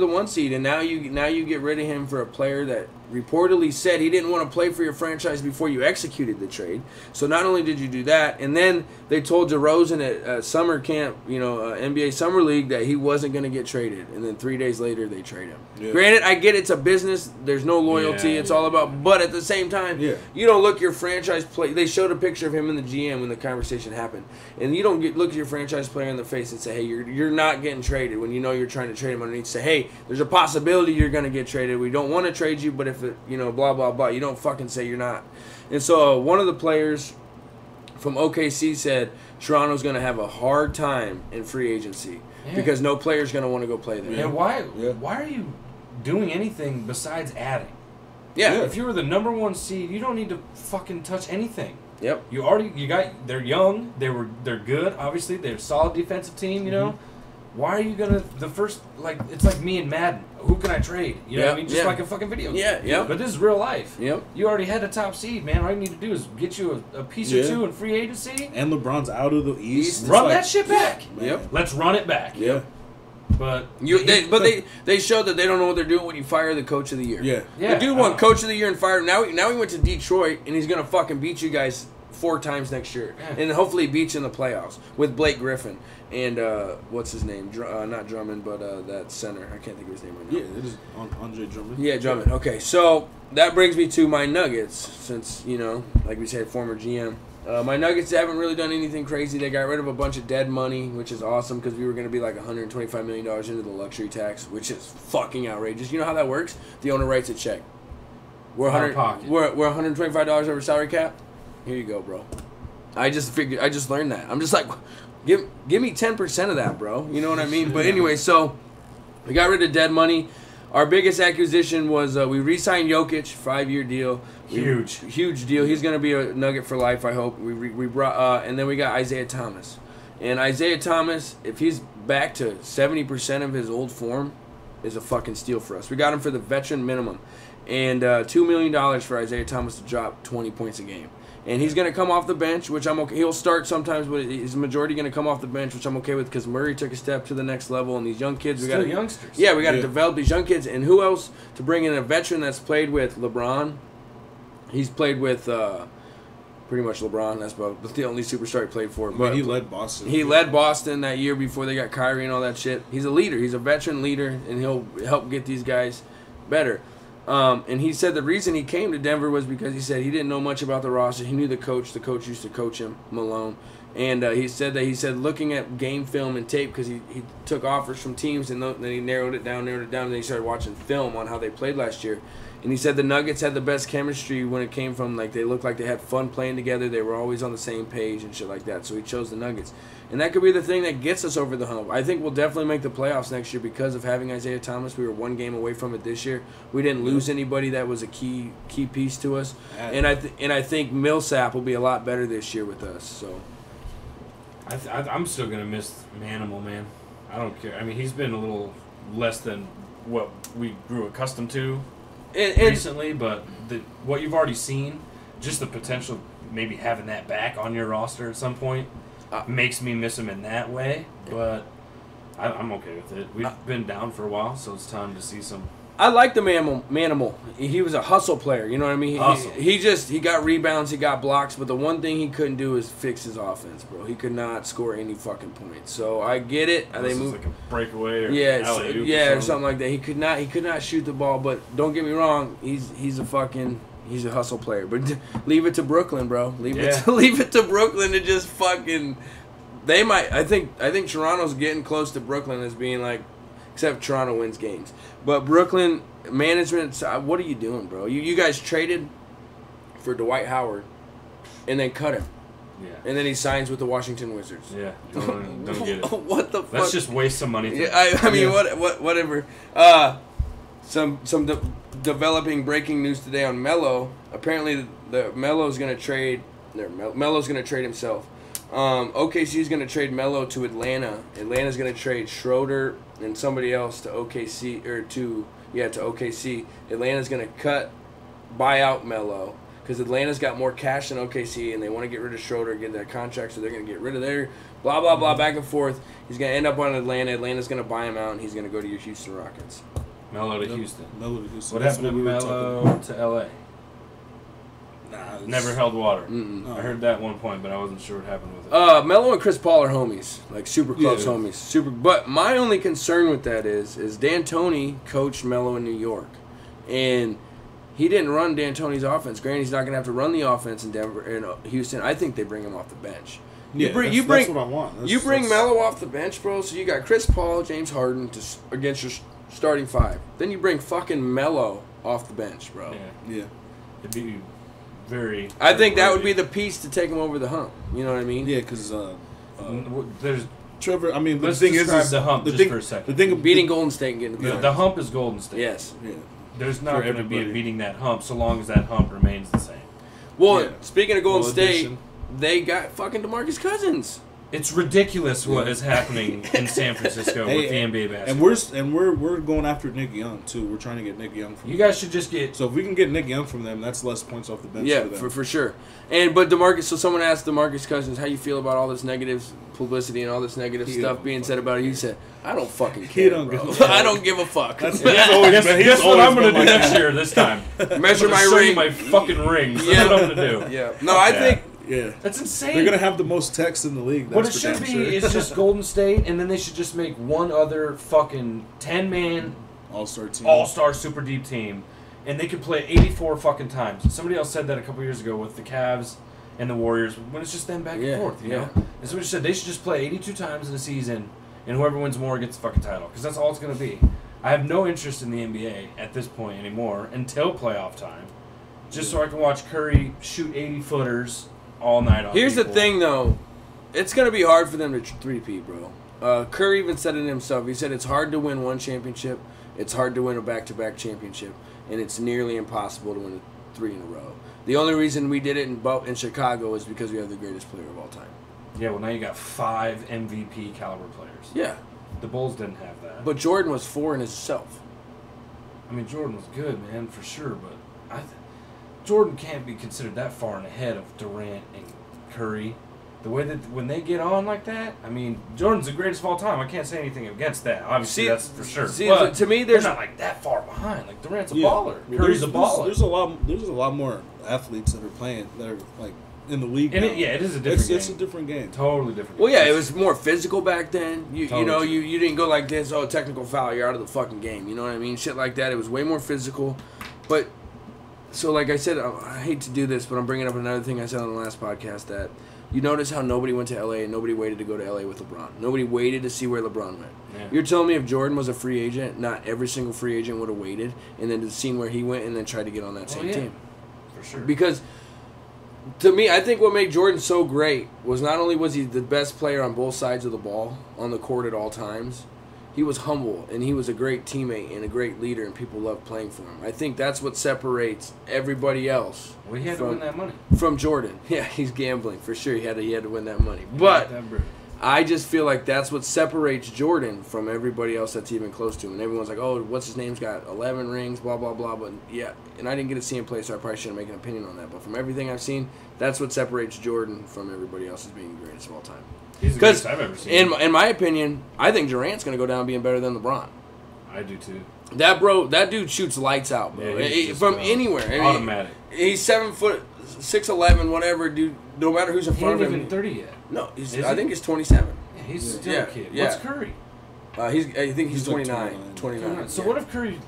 1 seed, and now you get rid of him for a player that reportedly said he didn't want to play for your franchise before you executed the trade. So not only did you do that, and then they told DeRozan at summer camp, NBA Summer League, that he wasn't going to get traded. And then 3 days later, they trade him. Yeah. Granted, I get it's a business. There's no loyalty. It's all about. But at the same time, you don't look your franchise play. They showed a picture of him in the GM when the conversation happened, and you don't look at your franchise player in the face and say, "Hey, you're not getting traded." When you know you're trying to trade him underneath, say, "Hey, there's a possibility you're going to get traded. We don't want to trade you, but if it, blah, blah, blah. You don't fucking say you're not. And so one of the players from OKC said Toronto's going to have a hard time in free agency because no player's going to want to go play there. Yeah, why are you doing anything besides adding? Yeah. If you were the number 1 seed, you don't need to fucking touch anything. Yep. They're young, they're good, obviously, they're a solid defensive team, you know. Why are you gonna it's like me and Madden. Who can I trade? You know what I mean? Just like a fucking video game. Yeah. But this is real life. Yep. You already had a top seed, man. All you need to do is get you a piece or two in free agency. And LeBron's out of the East. Run that shit back. Man. Yep. Let's run it back. Yeah. But they showed that they don't know what they're doing when you fire the coach of the year. Yeah. The dude won coach of the year and fired. Now he went to Detroit and he's gonna fucking beat you guys 4 times next year, and hopefully beat you in the playoffs with Blake Griffin and what's his name? Not Drummond, but that center. I can't think of his name right now. Yeah, it is Andre Drummond. Yeah, Drummond. Okay, so that brings me to my Nuggets, since like we said, former GM. My Nuggets haven't really done anything crazy. They got rid of a bunch of dead money, which is awesome because we were going to be like $125 million into the luxury tax, which is fucking outrageous. You know how that works? The owner writes a check. We're $125 over salary cap. Here you go, bro. I just learned that. I'm just like, give me 10% of that, bro. You know what I mean? But anyway, so we got rid of dead money. Our biggest acquisition was we re-signed Jokic, 5-year deal. Huge deal. He's going to be a Nugget for life, I hope. We brought and then we got Isaiah Thomas. And Isaiah Thomas, if he's back to 70% of his old form, is a fucking steal for us. We got him for the veteran minimum. And $2 million for Isaiah Thomas to drop 20 points a game. And he's going to come off the bench, which I'm okay. He'll start sometimes, but his majority going to come off the bench, which I'm okay with because Murray took a step to the next level. And these young kids, we got youngsters. Yeah, we got to develop these young kids. And who else to bring in a veteran that's played with LeBron? He's played with pretty much LeBron. That's about the only superstar he played for. But he led Boston. He led Boston that year before they got Kyrie and all that shit. He's a leader. He's a veteran leader, and he'll help get these guys better. And he said the reason he came to Denver was because he said he didn't know much about the roster. He knew the coach. The coach used to coach him, Malone. And he said looking at game film and tape, because he took offers from teams and then he narrowed it down, and then he started watching film on how they played last year. And he said the Nuggets had the best chemistry when it came from, like, they looked like they had fun playing together. They were always on the same page and shit like that. So he chose the Nuggets. And that could be the thing that gets us over the hump. I think we'll definitely make the playoffs next year because of having Isaiah Thomas. We were 1 game away from it this year. We didn't lose anybody that was a key piece to us. And I think Millsap will be a lot better this year with us. So I'm still going to miss Manimal, man. I don't care. I mean, he's been a little less than what we grew accustomed to recently, but what you've already seen, just the potential maybe having that back on your roster at some point makes me miss him in that way, but I'm okay with it. We've been down for a while, so it's time to see some. I like the Manimal. He was a hustle player, you know what I mean? He got rebounds, he got blocks, but the one thing he couldn't do is fix his offense, bro. He could not score any fucking points. So I get it. This is like a breakaway or or something like that. He could not shoot the ball, but don't get me wrong, he's a hustle player. But leave it to Brooklyn, bro. Leave it to Brooklyn to just fucking. They might. I think Toronto's getting close to Brooklyn as being like. Except Toronto wins games. But Brooklyn management, what are you doing, bro? You guys traded for Dwight Howard and then cut him. Yeah. And then he signs with the Washington Wizards. Yeah. Don't get it. What the fuck? Let's just waste some money. Yeah, I mean, whatever. Some developing breaking news today on Melo. Apparently, Melo's going to trade. Melo's going to trade himself. OKC is going to trade Melo to Atlanta. Atlanta's going to trade Schroeder and somebody else to OKC to OKC. Atlanta's going to buy out Melo because Atlanta's got more cash than OKC and they want to get rid of Schroeder, get that contract, so they're going to get rid of their blah blah blah back and forth. He's going to end up on Atlanta. Atlanta's going to buy him out and he's going to go to your Houston Rockets. Melo to Houston. What happened to Melo to LA? Never held water. I heard that at one point, but I wasn't sure what happened with it. Melo and Chris Paul are homies, like super close homies. But my only concern with that is D'Antoni coached Melo in New York, and he didn't run D'Antoni's offense. Granted, he's not going to have to run the offense in Denver and Houston. I think they bring him off the bench. That's what I want. You bring Melo off the bench, bro. So you got Chris Paul, James Harden against your starting 5. Then you bring fucking Melo off the bench, bro. Yeah. It'd be very. I think that would be the piece to take him over the hump. You know what I mean? Yeah, because there's. Trevor, I mean, Let's the thing describe is the hump just for a second. The thing beating Golden State and getting the hump is Golden State. Yes. Yeah. There's not going to be a beating that hump so long as that hump remains the same. Well, speaking of Golden State, addition. they got fucking DeMarcus Cousins. It's ridiculous what is happening in San Francisco with the NBA basketball. And we're going after Nick Young too. We're trying to get Nick Young from You them. guys should just get. So if we can get Nick Young from them, that's less points off the bench. Yeah, for them. for sure. But DeMarcus, so someone asked DeMarcus Cousins, how you feel about all this negative publicity and all this negative stuff being said about it. He said, I don't fucking care, bro. I don't give a fuck. Guess what I'm going to do next year this time? Measure my show ring. you my fucking rings. That's what I'm going to do. Yeah. No, I think... Yeah. That's insane. They're going to have the most texts in the league. What it should be is just Golden State, and then they should just make one other fucking 10-man all-star team. All-star super deep team, and they could play 84 fucking times. Somebody else said that a couple years ago with the Cavs and the Warriors when it's just them back and forth, you know? And somebody said they should just play 82 times in a season, and whoever wins more gets the fucking title, because that's all it's going to be. I have no interest in the NBA at this point anymore until playoff time, just so I can watch Curry shoot 80-footers all night on Here's people. the thing, though. It's going to be hard for them to three-peat, bro. Curry even said it himself. He said it's hard to win one championship. It's hard to win a back-to-back championship. And it's nearly impossible to win 3 in a row. The only reason we did it in Chicago is because we have the greatest player of all time. Yeah, well, now you got 5 MVP caliber players. Yeah. The Bulls didn't have that. But Jordan was 4 in himself. I mean, Jordan was good, man, for sure, but Jordan can't be considered that far in ahead of Durant and Curry. The way that when they get on like that, I mean, Jordan's the greatest of all time. I can't say anything against that. Obviously, that's for sure. See, but to me, they're there's not like that far behind. Like Durant's a baller. Well, Curry's a baller. There's a lot more athletes that are playing that are like in the league. And now. it is a different game. It's a different game. Totally different. Well, yeah, game. it was more physical back then. You know, Totally. you didn't go like this, oh, technical foul, you're out of the fucking game. You know what I mean? Shit like that. It was way more physical. But, so like I said, I hate to do this, but I'm bringing up another thing I said on the last podcast that you notice how nobody went to LA and nobody waited to go to LA with LeBron. Nobody waited to see where LeBron went. Yeah. You're telling me if Jordan was a free agent, not every single free agent would have waited and then seen where he went and then tried to get on that same team. For sure. Because to me, I think what made Jordan so great was not only was he the best player on both sides of the ball on the court at all times, he was humble and he was a great teammate and a great leader and people loved playing for him. I think that's what separates everybody else. Well, he had to win that money. From Jordan. Yeah, he's gambling for sure. He had to win that money. But I just feel like that's what separates Jordan from everybody else that's even close to him. And everyone's like, oh, what's his name's got 11 rings, blah, blah, blah. But yeah, and I didn't get to see him play, so I probably shouldn't make an opinion on that. But from everything I've seen, that's what separates Jordan from everybody else as being the greatest of all time. He's the greatest I've ever seen. In my opinion, I think Durant's going to go down being better than LeBron. I do too. That dude shoots lights out, bro. Yeah, from anywhere. Automatic. He's 7 foot, 6'11", whatever, dude. No matter who's in front of him. He ain't even 30 yet. No, I think he's 27. Yeah, he's still a kid. Yeah. What's Curry? I think he's 29. Like 29. So what if Curry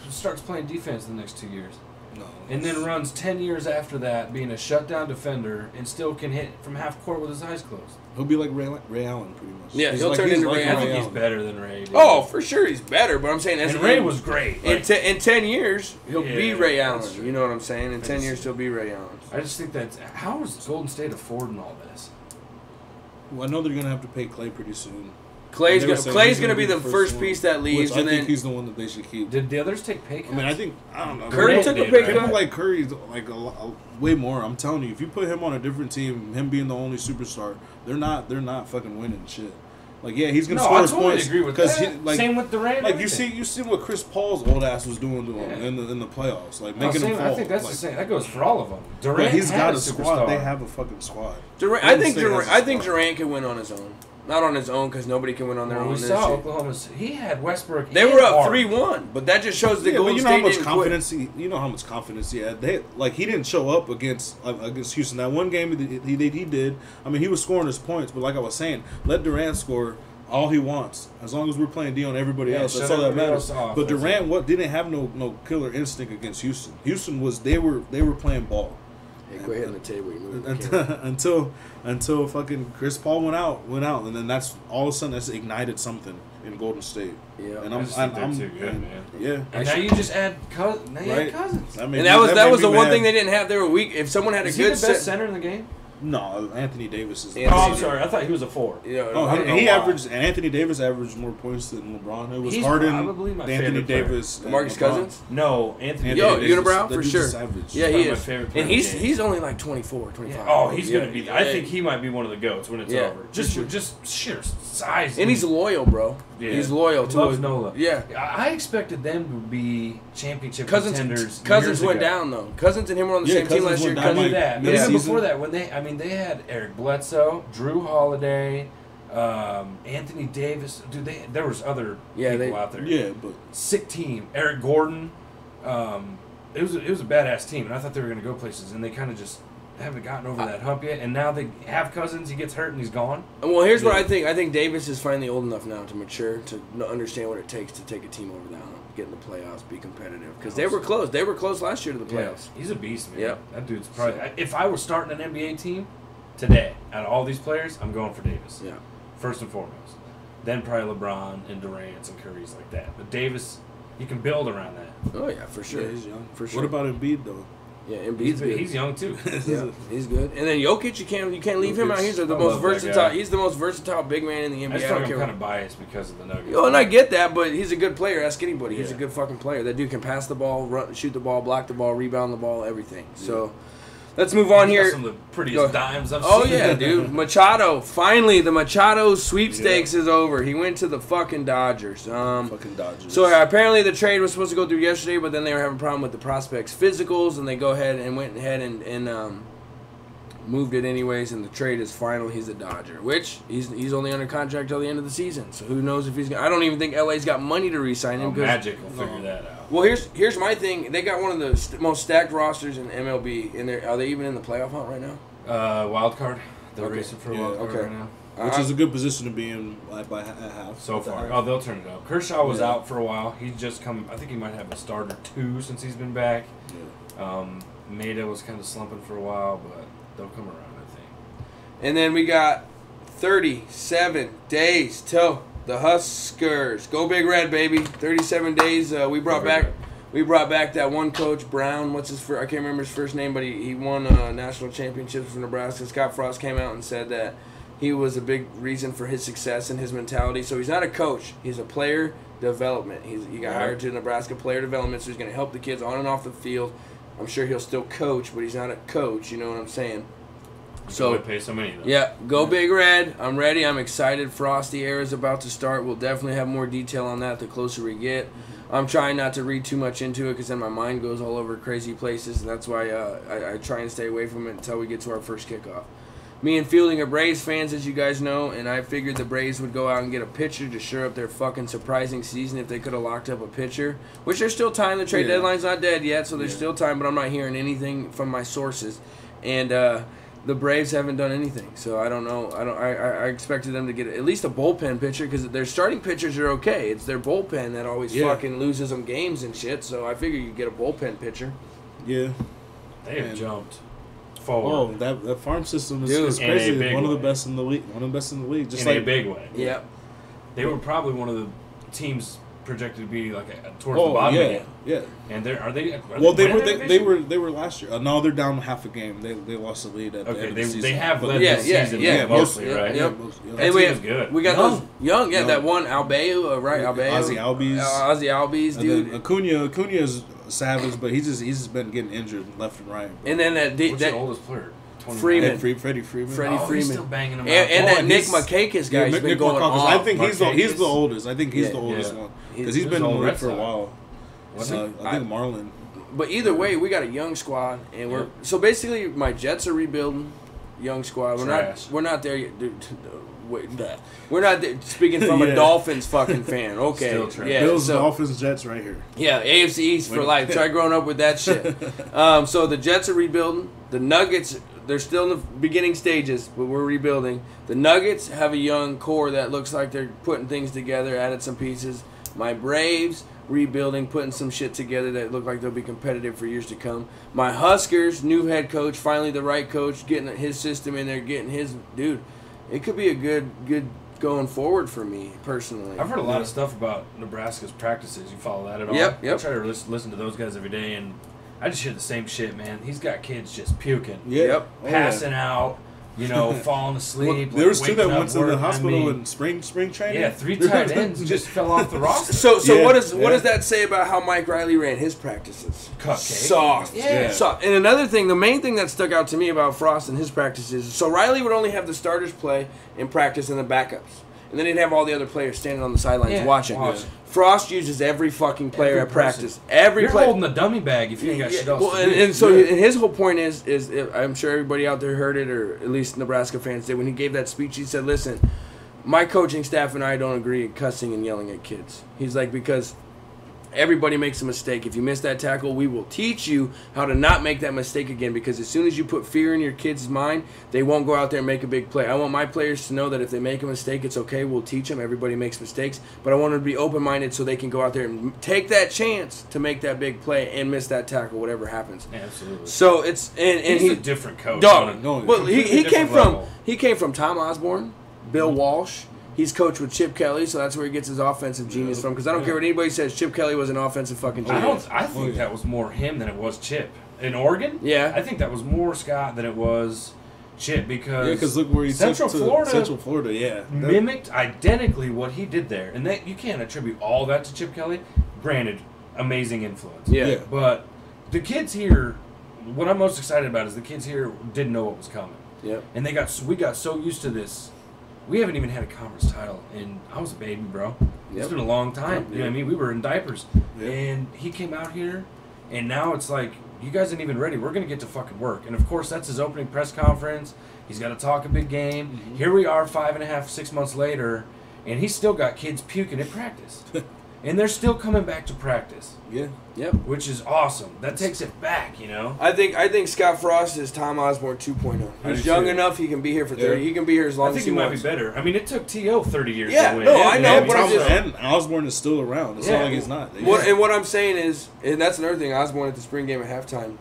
starts playing defense in the next 2 years? No. And then runs 10 years after that being a shutdown defender and still can hit from half court with his eyes closed? He'll be like Ray Allen, pretty much. Yeah, he'll turn into Ray I Allen. think he's better than Ray. Dude. Oh, for sure he's better, but I'm saying and Ray was great. In 10 years, he'll be Ray that's Allen. true. You know what I'm saying? In 10 years, he'll be Ray Allen. I just think that how is Golden State affording all this? Well, I know they're going to have to pay Clay pretty soon. Clay's They were saying gonna he's be the first one, piece that leaves, which I and think then he's the one that they should keep. Did the others take pay cuts? I mean, I don't know. Curry took a did, pay right? cut. People like Curry's like way more. I'm telling you, if you put him on a different team, him being the only superstar, they're not fucking winning shit. Like, yeah, he's gonna score his totally points agree with because that. Same with Durant. Like you see what Chris Paul's old ass was doing to him in the playoffs, like making him fall. I think that's like, the same. That goes for all of them. Durant he's had got a a squad. superstar. They have a fucking squad. I think Durant can win on his own. Not on his own because nobody can win on their own. We saw Oklahoma's. He had Westbrook. They were up 3-1, but that just shows the Golden State didn't quit. You know how much confidence he had. He didn't show up against Houston. That one game he did. I mean, he was scoring his points, but like I was saying, let Durant score all he wants. As long as we're playing D on everybody else, that's all that matters. But Durant didn't have no killer instinct against Houston. Houston they were playing ball. Hey, quit hitting the table. You move the camera. until fucking Chris Paul went out, and then that's all of a sudden that's ignited something in Golden State. Yeah, and I'm too good, man. Yeah, And now you just add Cousins. I mean, and that was the one thing they didn't have. They were weak. If someone had Is a good he the best center in the game? No, Anthony Davis is. Oh, I'm sorry. I thought he was a 4. Yeah, Anthony Davis averaged more points than LeBron. It was He's Harden, probably my Anthony favorite player. Davis, Marcus LeBron. Cousins. No, Anthony Yo, Davis. Unibrow That for dude's sure. savage. Yeah, He's he my is. favorite player And in the game. he's only like 24, 25. Oh, he's gonna be. Yeah. I think he might be one of the goats when it's Yeah, over. Just sheer size. And he's loyal, bro. Yeah. He's loyal to Loves his, Nola. Yeah. I expected them to be championship contenders. Cousins years went ago. down though. Cousins and him were on the Yeah, same team Cousins last year. went down I knew like that. But mid-season. even before that, when they had Eric Bledsoe, Drew Holiday, Anthony Davis. Dude, there was other people out there. Yeah, but Sick team. Eric Gordon. It was a badass team, and I thought they were going to go places, and they kind of just haven't gotten over that hump yet. And now they have Cousins. He gets hurt and he's gone. Well, here's what I think. I think Davis is finally old enough now to mature to understand what it takes to take a team over the hump, get in the playoffs, be competitive. Because they were close. They were close last year to the playoffs. Yeah, he's a beast, man. Yep. That dude's probably. If I was starting an NBA team today, out of all these players, I'm going for Davis. Yeah. First and foremost. Then probably LeBron and Durant and Curry's like that. But Davis, you can build around that. Oh yeah, for sure. yeah, he's young. For sure. What about Embiid though? Yeah, Embiid's good. He's young too. Yeah, he's good. And then Jokic, you can't leave him out. He's the I most love that versatile. guy. He's the most versatile big man in the I NBA. just I feel don't like care. I'm kind of biased because of the Nuggets. Yo, and I get that, but he's a good player. Ask anybody. He's a Yeah. good fucking player. That dude can pass the ball, run, shoot the ball, block the ball, rebound the ball, everything. So, let's move on He's got here. some of the prettiest dimes I've Oh seen. yeah, dude. Machado. Finally, the Machado sweepstakes is over. He went to the fucking Dodgers. Fucking Dodgers. So apparently the trade was supposed to go through yesterday, but then they were having a problem with the prospects' physicals, and they went ahead and moved it anyways. And the trade is final. He's a Dodger, which he's only under contract till the end of the season. So who knows if he's gonna. I don't even think LA's got money to re-sign him. Magic will figure that out. Well, here's my thing. They got one of the most stacked rosters in MLB. Are they even in the playoff hunt right now? Wild card. They're Okay. racing for a Yeah, wild card okay. right now. which is a good position to be in by half. So At the far. half. Oh, they'll turn it up. Kershaw was Yeah. out for a while. He's just come. I think he might have a start or two since he's been back. Yeah. Maeda was kind of slumping for a while, but they'll come around, I think. And then we got 37 days till the Huskers. Go Big Red, baby. 37 days. We brought back that one coach, Brown. What's his first? I can't remember his first name, but he won national championships for Nebraska. Scott Frost came out and said that he was a big reason for his success and his mentality. So he's not a coach. He's a player development. He got hired to Nebraska player development, so he's going to help the kids on and off the field. I'm sure he'll still coach, but he's not a coach. You know what I'm saying? So would pay so many of them. Yeah, go Big Red. I'm ready. I'm excited. Frosty era is about to start. We'll definitely have more detail on that the closer we get. I'm trying not to read too much into it because then my mind goes all over crazy places, and that's why I try and stay away from it until we get to our first kickoff. Me and Fielding are Braves fans, as you guys know, and I figured the Braves would go out and get a pitcher to shore up their fucking surprising season if they could have locked up a pitcher, which there's still time. The trade deadline's not dead yet, so there's still time, but I'm not hearing anything from my sources. And the Braves haven't done anything, so I don't know. I expected them to get at least a bullpen pitcher because their starting pitchers are okay. It's their bullpen that always fucking loses them games and shit. So I figure you get a bullpen pitcher. Yeah. They have jumped forward. Oh, that farm system is In a crazy. big One of the way. best in the league. One of the best in the league. Just in like a big way. Yeah. They were probably one of the teams projected to be like towards the bottom yeah, again. yeah. And are they? Well, they winning were that they division? were last year. No, they're down half a game. They lost the lead at the end of the season. They have But- led Yeah, this yeah, season yeah, mostly, most- right? yeah. That And team is good. We got those young, Young. that one Albeu, right? Albeu, Ozzy Albies. Ozzy Albies, And dude. then Acuna is savage, but he's just been getting injured left and right. And then that What's the oldest player? 29? Freeman. And Freddie Freeman. Freddie He's Freeman. still banging them out. And that Nick he's- Markakis guy, he's been Nick going Markakis. off. I think he's Markakis. the oldest. I think he's Yeah, the oldest yeah. one He's- because he's he been was in on the Red league for a Sox. while. Was I think Marlin. But either way, we got a young squad, and we're so basically my Jets are rebuilding. Young squad. Trash. We're not there yet. Dude, wait, we're not there, speaking from a Yeah. Dolphins fucking fan. Okay, Still trash. yeah, Bills, so, Dolphins, Jets, right here. yeah, AFC East for Win. life. Try growing up with that shit. So the Jets are rebuilding. The Nuggets, they're still in the beginning stages, but we're rebuilding. The Nuggets have a young core that looks like they're putting things together, added some pieces. My Braves rebuilding, putting some shit together that look like they'll be competitive for years to come. My Huskers, new head coach, finally the right coach, getting his system in there, getting his dude. It could be a good going forward for me personally. I've heard a lot of stuff about Nebraska's practices. You follow that at all? Yep. I try to listen to those guys every day, and I just hear the same shit, man. He's got kids just puking, passing out. Falling asleep. Well, there was 2 that went to the hospital in spring training. Yeah, 3 tight ends just fell off the roster. So what does that say about how Mike Riley ran his practices? Cupcake. Soft. Yeah. Soft. And another thing, the main thing that stuck out to me about Frost and his practices, so Riley would only have the starters play in practice and the backups. And then he'd have all the other players standing on the sidelines watching. Frost uses every fucking player at practice. You're holding the dummy bag if you ain't got shit else to do. And so his whole point is I'm sure everybody out there heard it, or at least Nebraska fans did. When he gave that speech, he said, listen, my coaching staff and I don't agree at cussing and yelling at kids. He's like, because everybody makes a mistake. If you miss that tackle, we will teach you how to not make that mistake again, because as soon as you put fear in your kid's mind, they won't go out there and make a big play. I want my players to know that if they make a mistake, it's okay. We'll teach them. Everybody makes mistakes. But I want them to be open-minded so they can go out there and take that chance to make that big play and miss that tackle, whatever happens. Absolutely. So it's and he's a different coach. Well, he came from Tom Osborne, Bill Walsh. He's coached with Chip Kelly, so that's where he gets his offensive genius from. Because I don't care what anybody says, Chip Kelly was an offensive fucking genius. I think that was more him than it was Chip. In Oregon? Yeah. I think that was more Scott than it was Chip, because look where he Central Florida, mimicked identically what he did there. And that you can't attribute all that to Chip Kelly. Granted, amazing influence. Yeah. But the kids here, what I'm most excited about is the kids here didn't know what was coming. Yep. And we got so used to this. We haven't even had a conference title, and I was a baby, bro. It's been a long time. You know what I mean? We were in diapers. Yep. And he came out here, and now it's like, you guys ain't even ready. We're going to get to fucking work. And, of course, that's his opening press conference. He's got to talk a big game. Mm-hmm. Here we are 5.5, 6 months later, and he's still got kids puking at practice. And they're still coming back to practice. Yeah. Yep. Which is awesome. That takes it back, I think Scott Frost is Tom Osborne 2.0. He's young enough. He can be here for 30. He can be here as long as he wants. I think he might be better. I mean, it took T.O. 30 years to win. No, I know. But and Osborne is still around. It's not like he's not. And what I'm saying is, and that's another thing, Osborne at the spring game at halftime,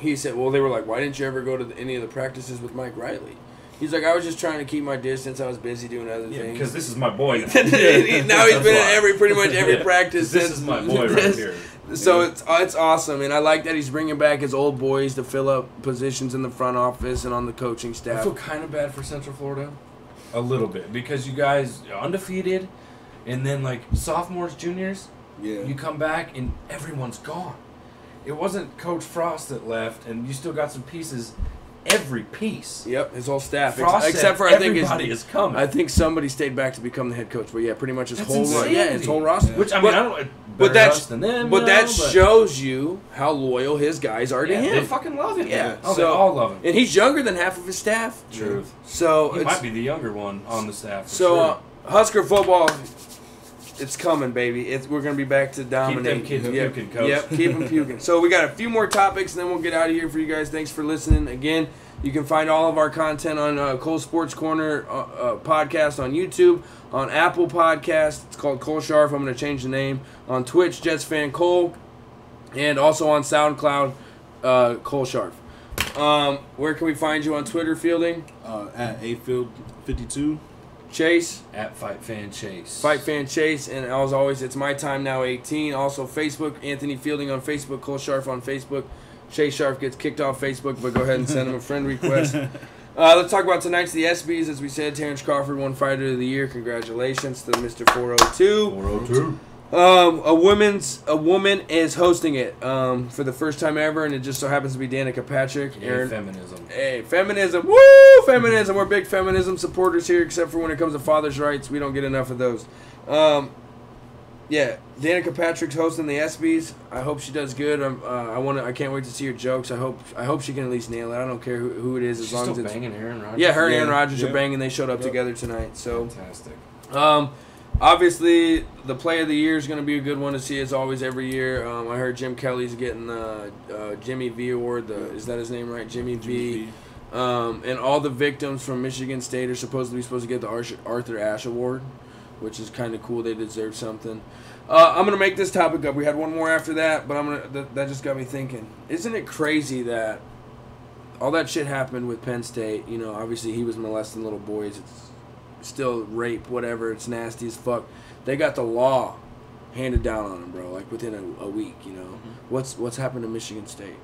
he said, well, they were like, why didn't you ever go to any of the practices with Mike Riley? He's like, I was just trying to keep my distance. I was busy doing other things. Because this is my boy. Now he's been at pretty much every practice. This is my boy right here. So it's awesome, and I like that he's bringing back his old boys to fill up positions in the front office and on the coaching staff. I feel kind of bad for Central Florida, a little bit, because you guys are undefeated, and then like sophomores, juniors, you come back and everyone's gone. It wasn't Coach Frost that left, and you still got some pieces. Every piece. Yep, his whole staff. Except for everybody is coming. I think somebody stayed back to become the head coach, but pretty much his whole roster. Which I mean, I don't. But that shows you how loyal his guys are to him. They fucking love him. Yeah, they all love him. And he's younger than half of his staff. Truth. So he might be the younger one on the staff. Husker football. It's coming, baby. We're going to be back to dominating. Keep them kids puking, Coach. Yep, keep them puking. So we got a few more topics, and then we'll get out of here for you guys. Thanks for listening. Again, you can find all of our content on Cole Sports Corner podcast on YouTube, on Apple Podcast. It's called Cole Sharf. I'm going to change the name. On Twitch, Jets Fan Cole, and also on SoundCloud, Cole Sharf. Where can we find you on Twitter, Fielding? At afield52. Chase at Fight Fan Chase. Fight Fan Chase, and as always, it's My Time Now 18. Also Facebook, Anthony Fielding on Facebook, Cole Sharf on Facebook. Chase Sharf gets kicked off Facebook, but go ahead and send him a friend request. Let's talk about tonight's the ESPYs. As we said, Terrence Crawford won Fighter of the Year. Congratulations to Mr. 402. 402. A woman is hosting it for the first time ever, and it just so happens to be Danica Patrick. Feminism. Hey, feminism. Woo! Feminism. We're big feminism supporters here, except for when it comes to fathers' rights. We don't get enough of those. Danica Patrick's hosting the ESPYs. I hope she does good. I can't wait to see her jokes. I hope she can at least nail it. I don't care who it is, as long as it's banging Aaron Rodgers. Yeah, her and Aaron Rodgers are banging. They showed up together tonight. So fantastic. Obviously, the Play of the Year is going to be a good one to see, as always, every year. I heard Jim Kelly's getting the Jimmy V Award. Is that his name, right? Jimmy V. And all the victims from Michigan State are supposed to get the Arthur Ashe Award. which is kind of cool. They deserve something. I'm gonna make this topic up. We had one more after that, but that just got me thinking. Isn't it crazy that all that shit happened with Penn State? You know, obviously he was molesting little boys. It's still rape, whatever. It's nasty as fuck. They got the law handed down on him, bro. Like within a week. You know, what's happened to Michigan State?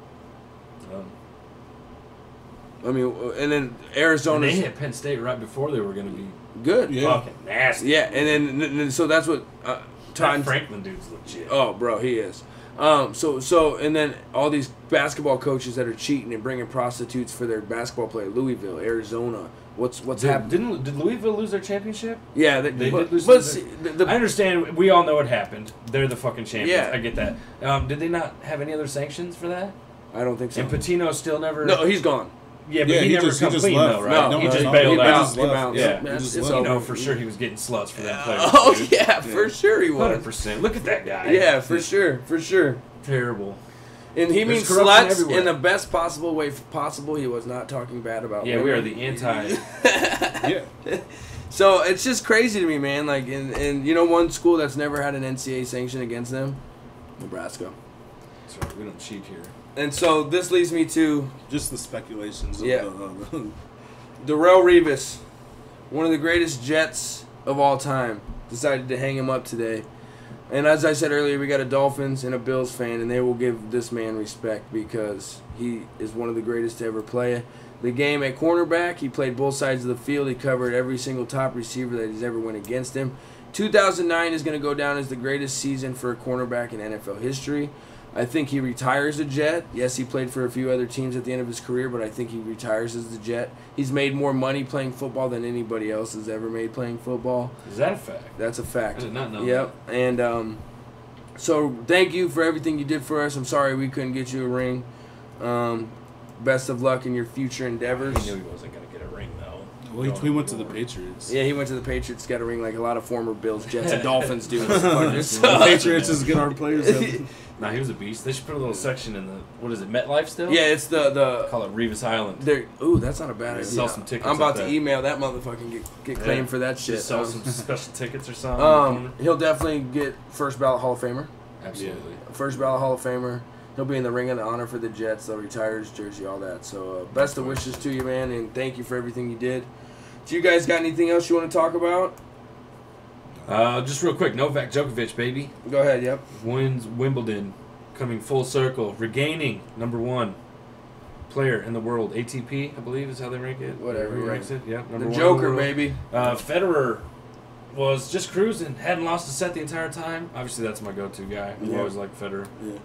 I mean, and then Arizona. They hit Penn State right before they were going to be good. Yeah. Fucking nasty. Yeah, and then so that's what. That Franklin dude's legit. Oh, bro, he is. So and then all these basketball coaches that are cheating and bringing prostitutes for their basketball play. Louisville, Arizona. What's happening? Did Louisville lose their championship? Yeah, they did lose. I understand. We all know what happened. They're the fucking champions. Yeah. I get that. Did they not have any other sanctions for that? I don't think so. And Patino still never. No, he's gone. Yeah, but he never come clean left. though, right? No, he just bailed out. Yeah, you know for sure he was getting sluts for them players. Oh yeah, for sure he was. 100%. Look at that guy. Yeah, for sure. Terrible. And he means sluts everywhere. In the best possible way possible. He was not talking bad about. Yeah, women. we are the anti. Yeah. So it's just crazy to me, man. Like, and you know, one school that's never had an NCAA sanction against them, Nebraska. That's right. We don't cheat here. And so this leads me to just the speculations. Of Darrelle Revis, one of the greatest Jets of all time, decided to hang him up today. And as I said earlier, we got a Dolphins and a Bills fan, and they will give this man respect because he is one of the greatest to ever play the game at cornerback. He played both sides of the field. He covered every single top receiver that he's ever went against him. 2009 is going to go down as the greatest season for a cornerback in NFL history. I think he retires a Jet. Yes, he played for a few other teams at the end of his career, but I think he retires as the Jet. He's made more money playing football than anybody else has ever made playing football. Is that a fact? That's a fact. I did not know Yep. that. And so thank you for everything you did for us. I'm sorry we couldn't get you a ring. Best of luck in your future endeavors. He knew he wasn't going to get a ring, though. Well, he went to the Patriots. Yeah, he went to the Patriots, got a ring like a lot of former Bills, Jets, and Dolphins do. The Patriots just get our players. Nah, he was a beast. They should put a little section in the, what is it, MetLife still? Yeah, it's the Call it Revis Island. Ooh, that's not a bad idea. Sell some tickets. I'm about to email that motherfucker and get claimed for that shit. Just sell some special tickets or something. He'll definitely get first ballot Hall of Famer. Absolutely. First ballot Hall of Famer. He'll be in the Ring of Honor for the Jets. They'll retire his jersey, all that. So best of wishes to you, man, and thank you for everything you did. Do you guys got anything else you want to talk about? Just real quick, Novak Djokovic, baby. Go ahead, yep. Wins Wimbledon, coming full circle, regaining #1 player in the world. ATP, I believe, is how they rank it. Whatever, Who yeah. ranks it? Yeah, The #1. Joker, baby. Federer was just cruising, hadn't lost a set the entire time. Obviously, that's my go-to guy. I've Yeah. always liked Federer. Yeah.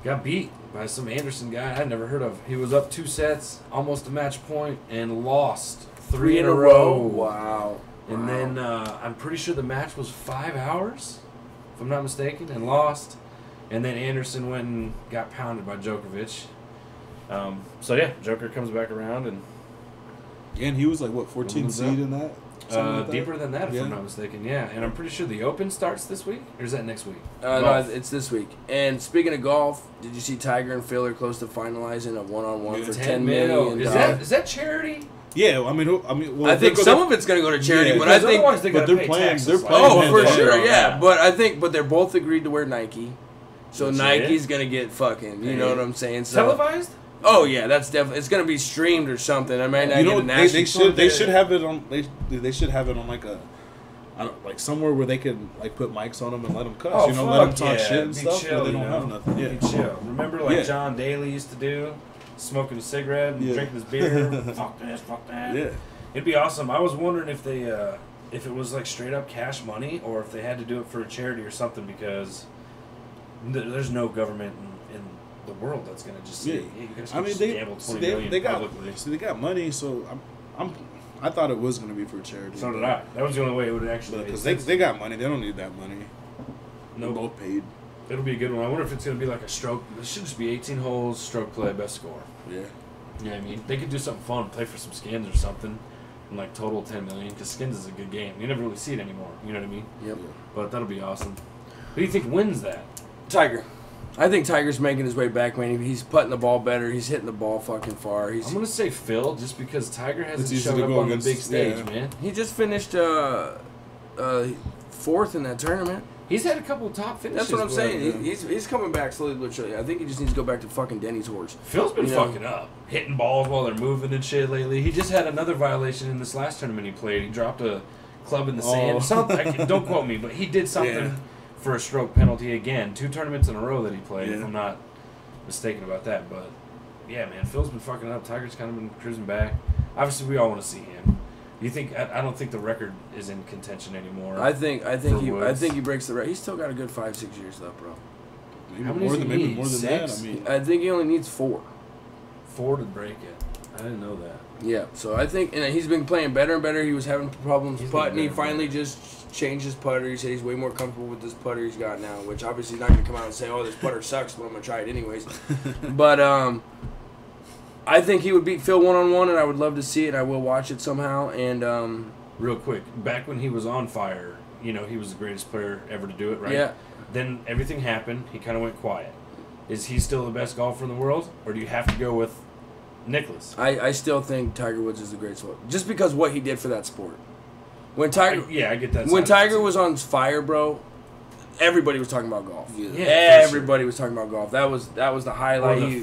Got beat by some Anderson guy I'd never heard of. He was up 2 sets, almost a match point, and lost 3 in a row. Wow. And then I'm pretty sure the match was 5 hours, if I'm not mistaken, and lost. And then Anderson went and got pounded by Djokovic. So yeah, Joker comes back around and he was like what 14th seed in that. Like deeper than that, if I'm not mistaken. Yeah, and I'm pretty sure the Open starts this week, or is that next week? No, it's this week. And speaking of golf, did you see Tiger and Phil are close to finalizing a one-on-one for $10 million? Is that charity? Yeah, I mean, well, I think some of it's going to go to charity, Yeah, but I think otherwise they're playing. Oh, for sure, yeah. But they're both agreed to wear Nike, so Legit? Nike's going to get fucking. You know what I'm saying? So, Televised? Oh yeah, that's definitely. It's going to be streamed or something. I might not get a national. They should have it on. They should have it on like a. Like somewhere where they could like put mics on them and let them cuss, Oh, let them talk yeah. shit and Be stuff. chill, but they don't you know? have nothing. Yeah, Be chill. Remember, like John Daly used to do, smoking a cigarette and drinking his beer. Fuck this, fuck that. Yeah. It'd be awesome. I was wondering if they, if it was like straight up cash money, or if they had to do it for a charity or something, because there's no government in the world that's gonna just say, hey, you guys can just gamble $20 million publicly. They got money, so I thought it was gonna be for charity. So did I. That was the only way it would actually. Because they got money, they don't need that money. No, They're both paid. It'll be a good one. I wonder if it's gonna be like a stroke. It should just be 18 holes, stroke play, best score. Yeah. You know what I mean? They could do something fun, play for some skins or something, and like total $10 million, because skins is a good game. You never really see it anymore. You know what I mean? Yep. But that'll be awesome. Who do you think wins that? Tiger. I think Tiger's making his way back, man. He's putting the ball better. He's hitting the ball fucking far. I'm gonna say Phil, just because Tiger hasn't easy showed to up go on the against- big stage, yeah. man. He just finished fourth in that tournament. He's had a couple of top finishes. That's what I'm saying. Yeah. He's coming back slowly but surely. I think he just needs to go back to fucking Denny's horse. Phil's been fucking up, hitting balls while they're moving and shit lately. He just had another violation in this last tournament he played. He dropped a club in the sand. Something. Don't quote me, but he did something for a stroke penalty again. 2 tournaments in a row that he played, if I'm not mistaken about that. But yeah, man, Phil's been fucking up. Tiger's kind of been cruising back. Obviously, we all want to see him. You think? I don't think the record is in contention anymore. I think he breaks the record. He's still got a good 5-6 years left, bro. How many does he maybe need? more than 6? that. I mean, I think he only needs 4. 4 to break it. I didn't know that. Yeah, so I think, and he's been playing better and better. He was having problems putting. He finally better. just changed his putter. He said he's way more comfortable with this putter he's got now, which obviously he's not going to come out and say, "Oh, this putter sucks," but I'm going to try it anyways. But I think he would beat Phil 1-on-1, and I would love to see it. I will watch it somehow. And real quick, back when he was on fire, he was the greatest player ever to do it, right? Yeah. Then everything happened. He kind of went quiet. Is he still the best golfer in the world, or do you have to go with Nicklaus? I still think Tiger Woods is the greatest one, just because what he did for that sport. When Tiger, I get that. When Tiger was on fire, bro, everybody was talking about golf. Everybody was talking about golf. That was the highlight.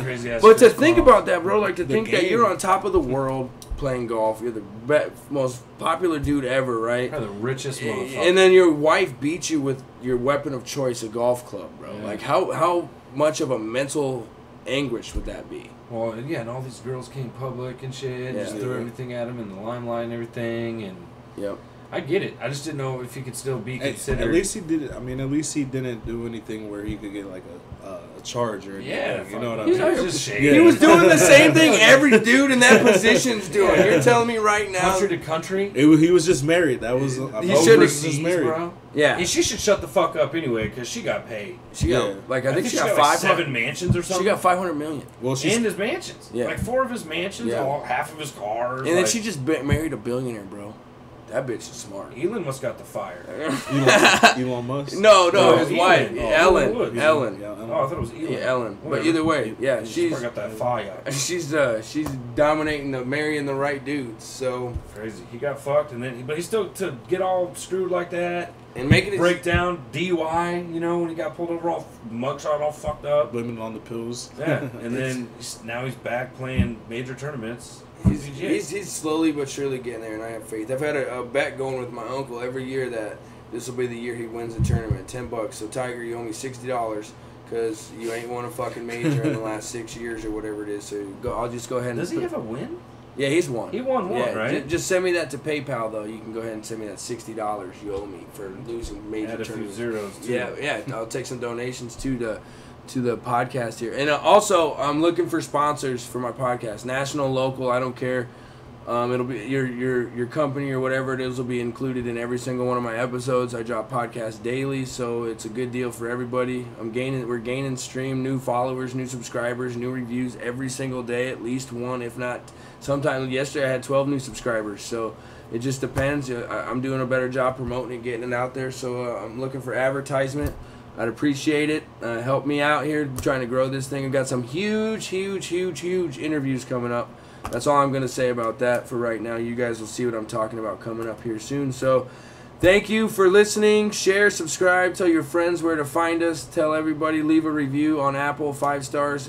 Crazy ass. But to think about that, bro, like to think that you're on top of the world playing golf. You're the most popular dude ever, right? Probably the richest motherfucker. And then your wife beats you with your weapon of choice, a golf club, bro. Yeah. Like how much of a mental anguish would that be? Well, and all these girls came public and shit, and just threw everything at him in the limelight and everything, and I get it. I just didn't know if he could still be considered. At least he did it. I mean, at least he didn't do anything where he could get like a charge or anything. Yeah, you know what I mean? He was just shady. He was doing the same thing every dude in that position's doing. You're telling me right now? Country to country. He was just married. That was he should have just married, bro. Yeah, she should shut the fuck up anyway because she got paid. She got I think she got like 7 mansions or something. She got $500 million. Well, and his mansions. Yeah, like 4 of his mansions, half of his cars. And then she just married a billionaire, bro. That bitch is smart. Elon must got the fire. Elon Musk? No, his wife. Ellen. Ellen. Oh, I thought it was Elon. Yeah, Ellen. But either way, she's got that fire. She's dominating marrying the right dudes. So crazy. He got fucked, but he still to get all screwed like that and making it break down DUI. When he got pulled over, all mugshot, all fucked up, blaming it on the pills. Yeah, and then now he's back playing major tournaments. He's slowly but surely getting there, and I have faith. I've had a bet going with my uncle every year that this will be the year he wins the tournament, $10. So Tiger, you owe me $60 because you ain't won a fucking major in the last 6 years or whatever it is. So I'll just go ahead and. Does he have a win? Yeah, he's won. He won one, right? Just send me that to PayPal though. You can go ahead and send me that $60 you owe me for losing major tournaments. Add a few zeros too. Yeah. I'll take some donations to the podcast here. And also, I'm looking for sponsors for my podcast. National, local, I don't care. It'll be your company or whatever it is will be included in every single one of my episodes. I drop podcasts daily, so it's a good deal for everybody. We're gaining stream, new followers, new subscribers, new reviews every single day, at least one, if not. Sometimes yesterday I had 12 new subscribers, so it just depends. I'm doing a better job promoting it, getting it out there. So I'm looking for advertisement. I'd appreciate it. Help me out here trying to grow this thing. I've got some huge interviews coming up. That's all I'm going to say about that for right now. You guys will see what I'm talking about coming up here soon. So thank you for listening. Share, subscribe, tell your friends where to find us. Tell everybody, leave a review on Apple, 5 stars.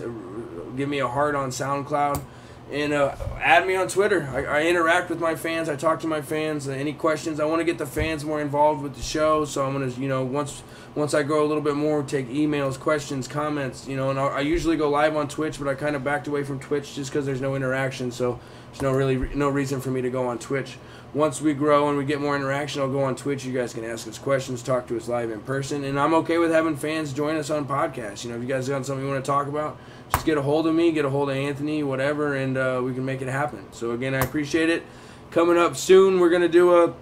Give me a heart on SoundCloud. And add me on Twitter. I interact with my fans. I talk to my fans. Any questions? I want to get the fans more involved with the show. So I'm going to, once I grow a little bit more, take emails, questions, comments, and I usually go live on Twitch, but I kind of backed away from Twitch just because there's no interaction. So there's no reason for me to go on Twitch. Once we grow and we get more interaction, I'll go on Twitch. You guys can ask us questions, talk to us live in person. And I'm okay with having fans join us on podcasts. If you guys got something you want to talk about, just get a hold of me, get a hold of Anthony, whatever, and we can make it happen. So, again, I appreciate it. Coming up soon, we're going to do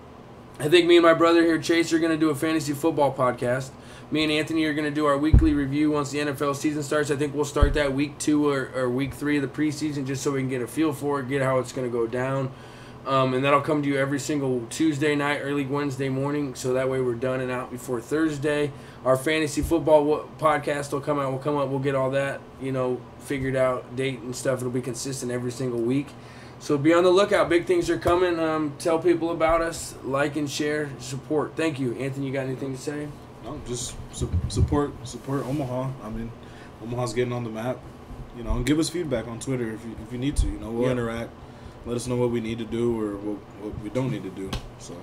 I think me and my brother here, Chase, are going to do a fantasy football podcast. Me and Anthony are going to do our weekly review once the NFL season starts. I think we'll start that week 2 or week 3 of the preseason just so we can get a feel for it, get how it's going to go down. And that'll come to you every single Tuesday night, early Wednesday morning, so that way we're done and out before Thursday. Our fantasy football podcast will come out. We'll get all that, figured out, date and stuff. It'll be consistent every single week. So be on the lookout. Big things are coming. Tell people about us. Like and share. Support. Thank you. Anthony, you got anything to say? No, just support Omaha. I mean, Omaha's getting on the map. You know, and give us feedback on Twitter if you need to. You know, we'll interact. Let us know what we need to do or what we don't need to do. So.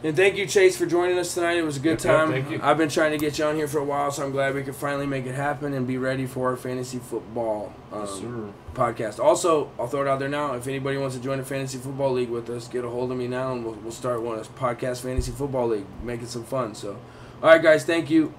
And thank you, Chase, for joining us tonight. It was a good time. Thank you. I've been trying to get you on here for a while, so I'm glad we could finally make it happen and be ready for our fantasy football podcast. Also, I'll throw it out there now. If anybody wants to join a fantasy football league with us, get a hold of me now, and we'll start one of podcast fantasy football league, make it some fun. So, all right, guys, thank you.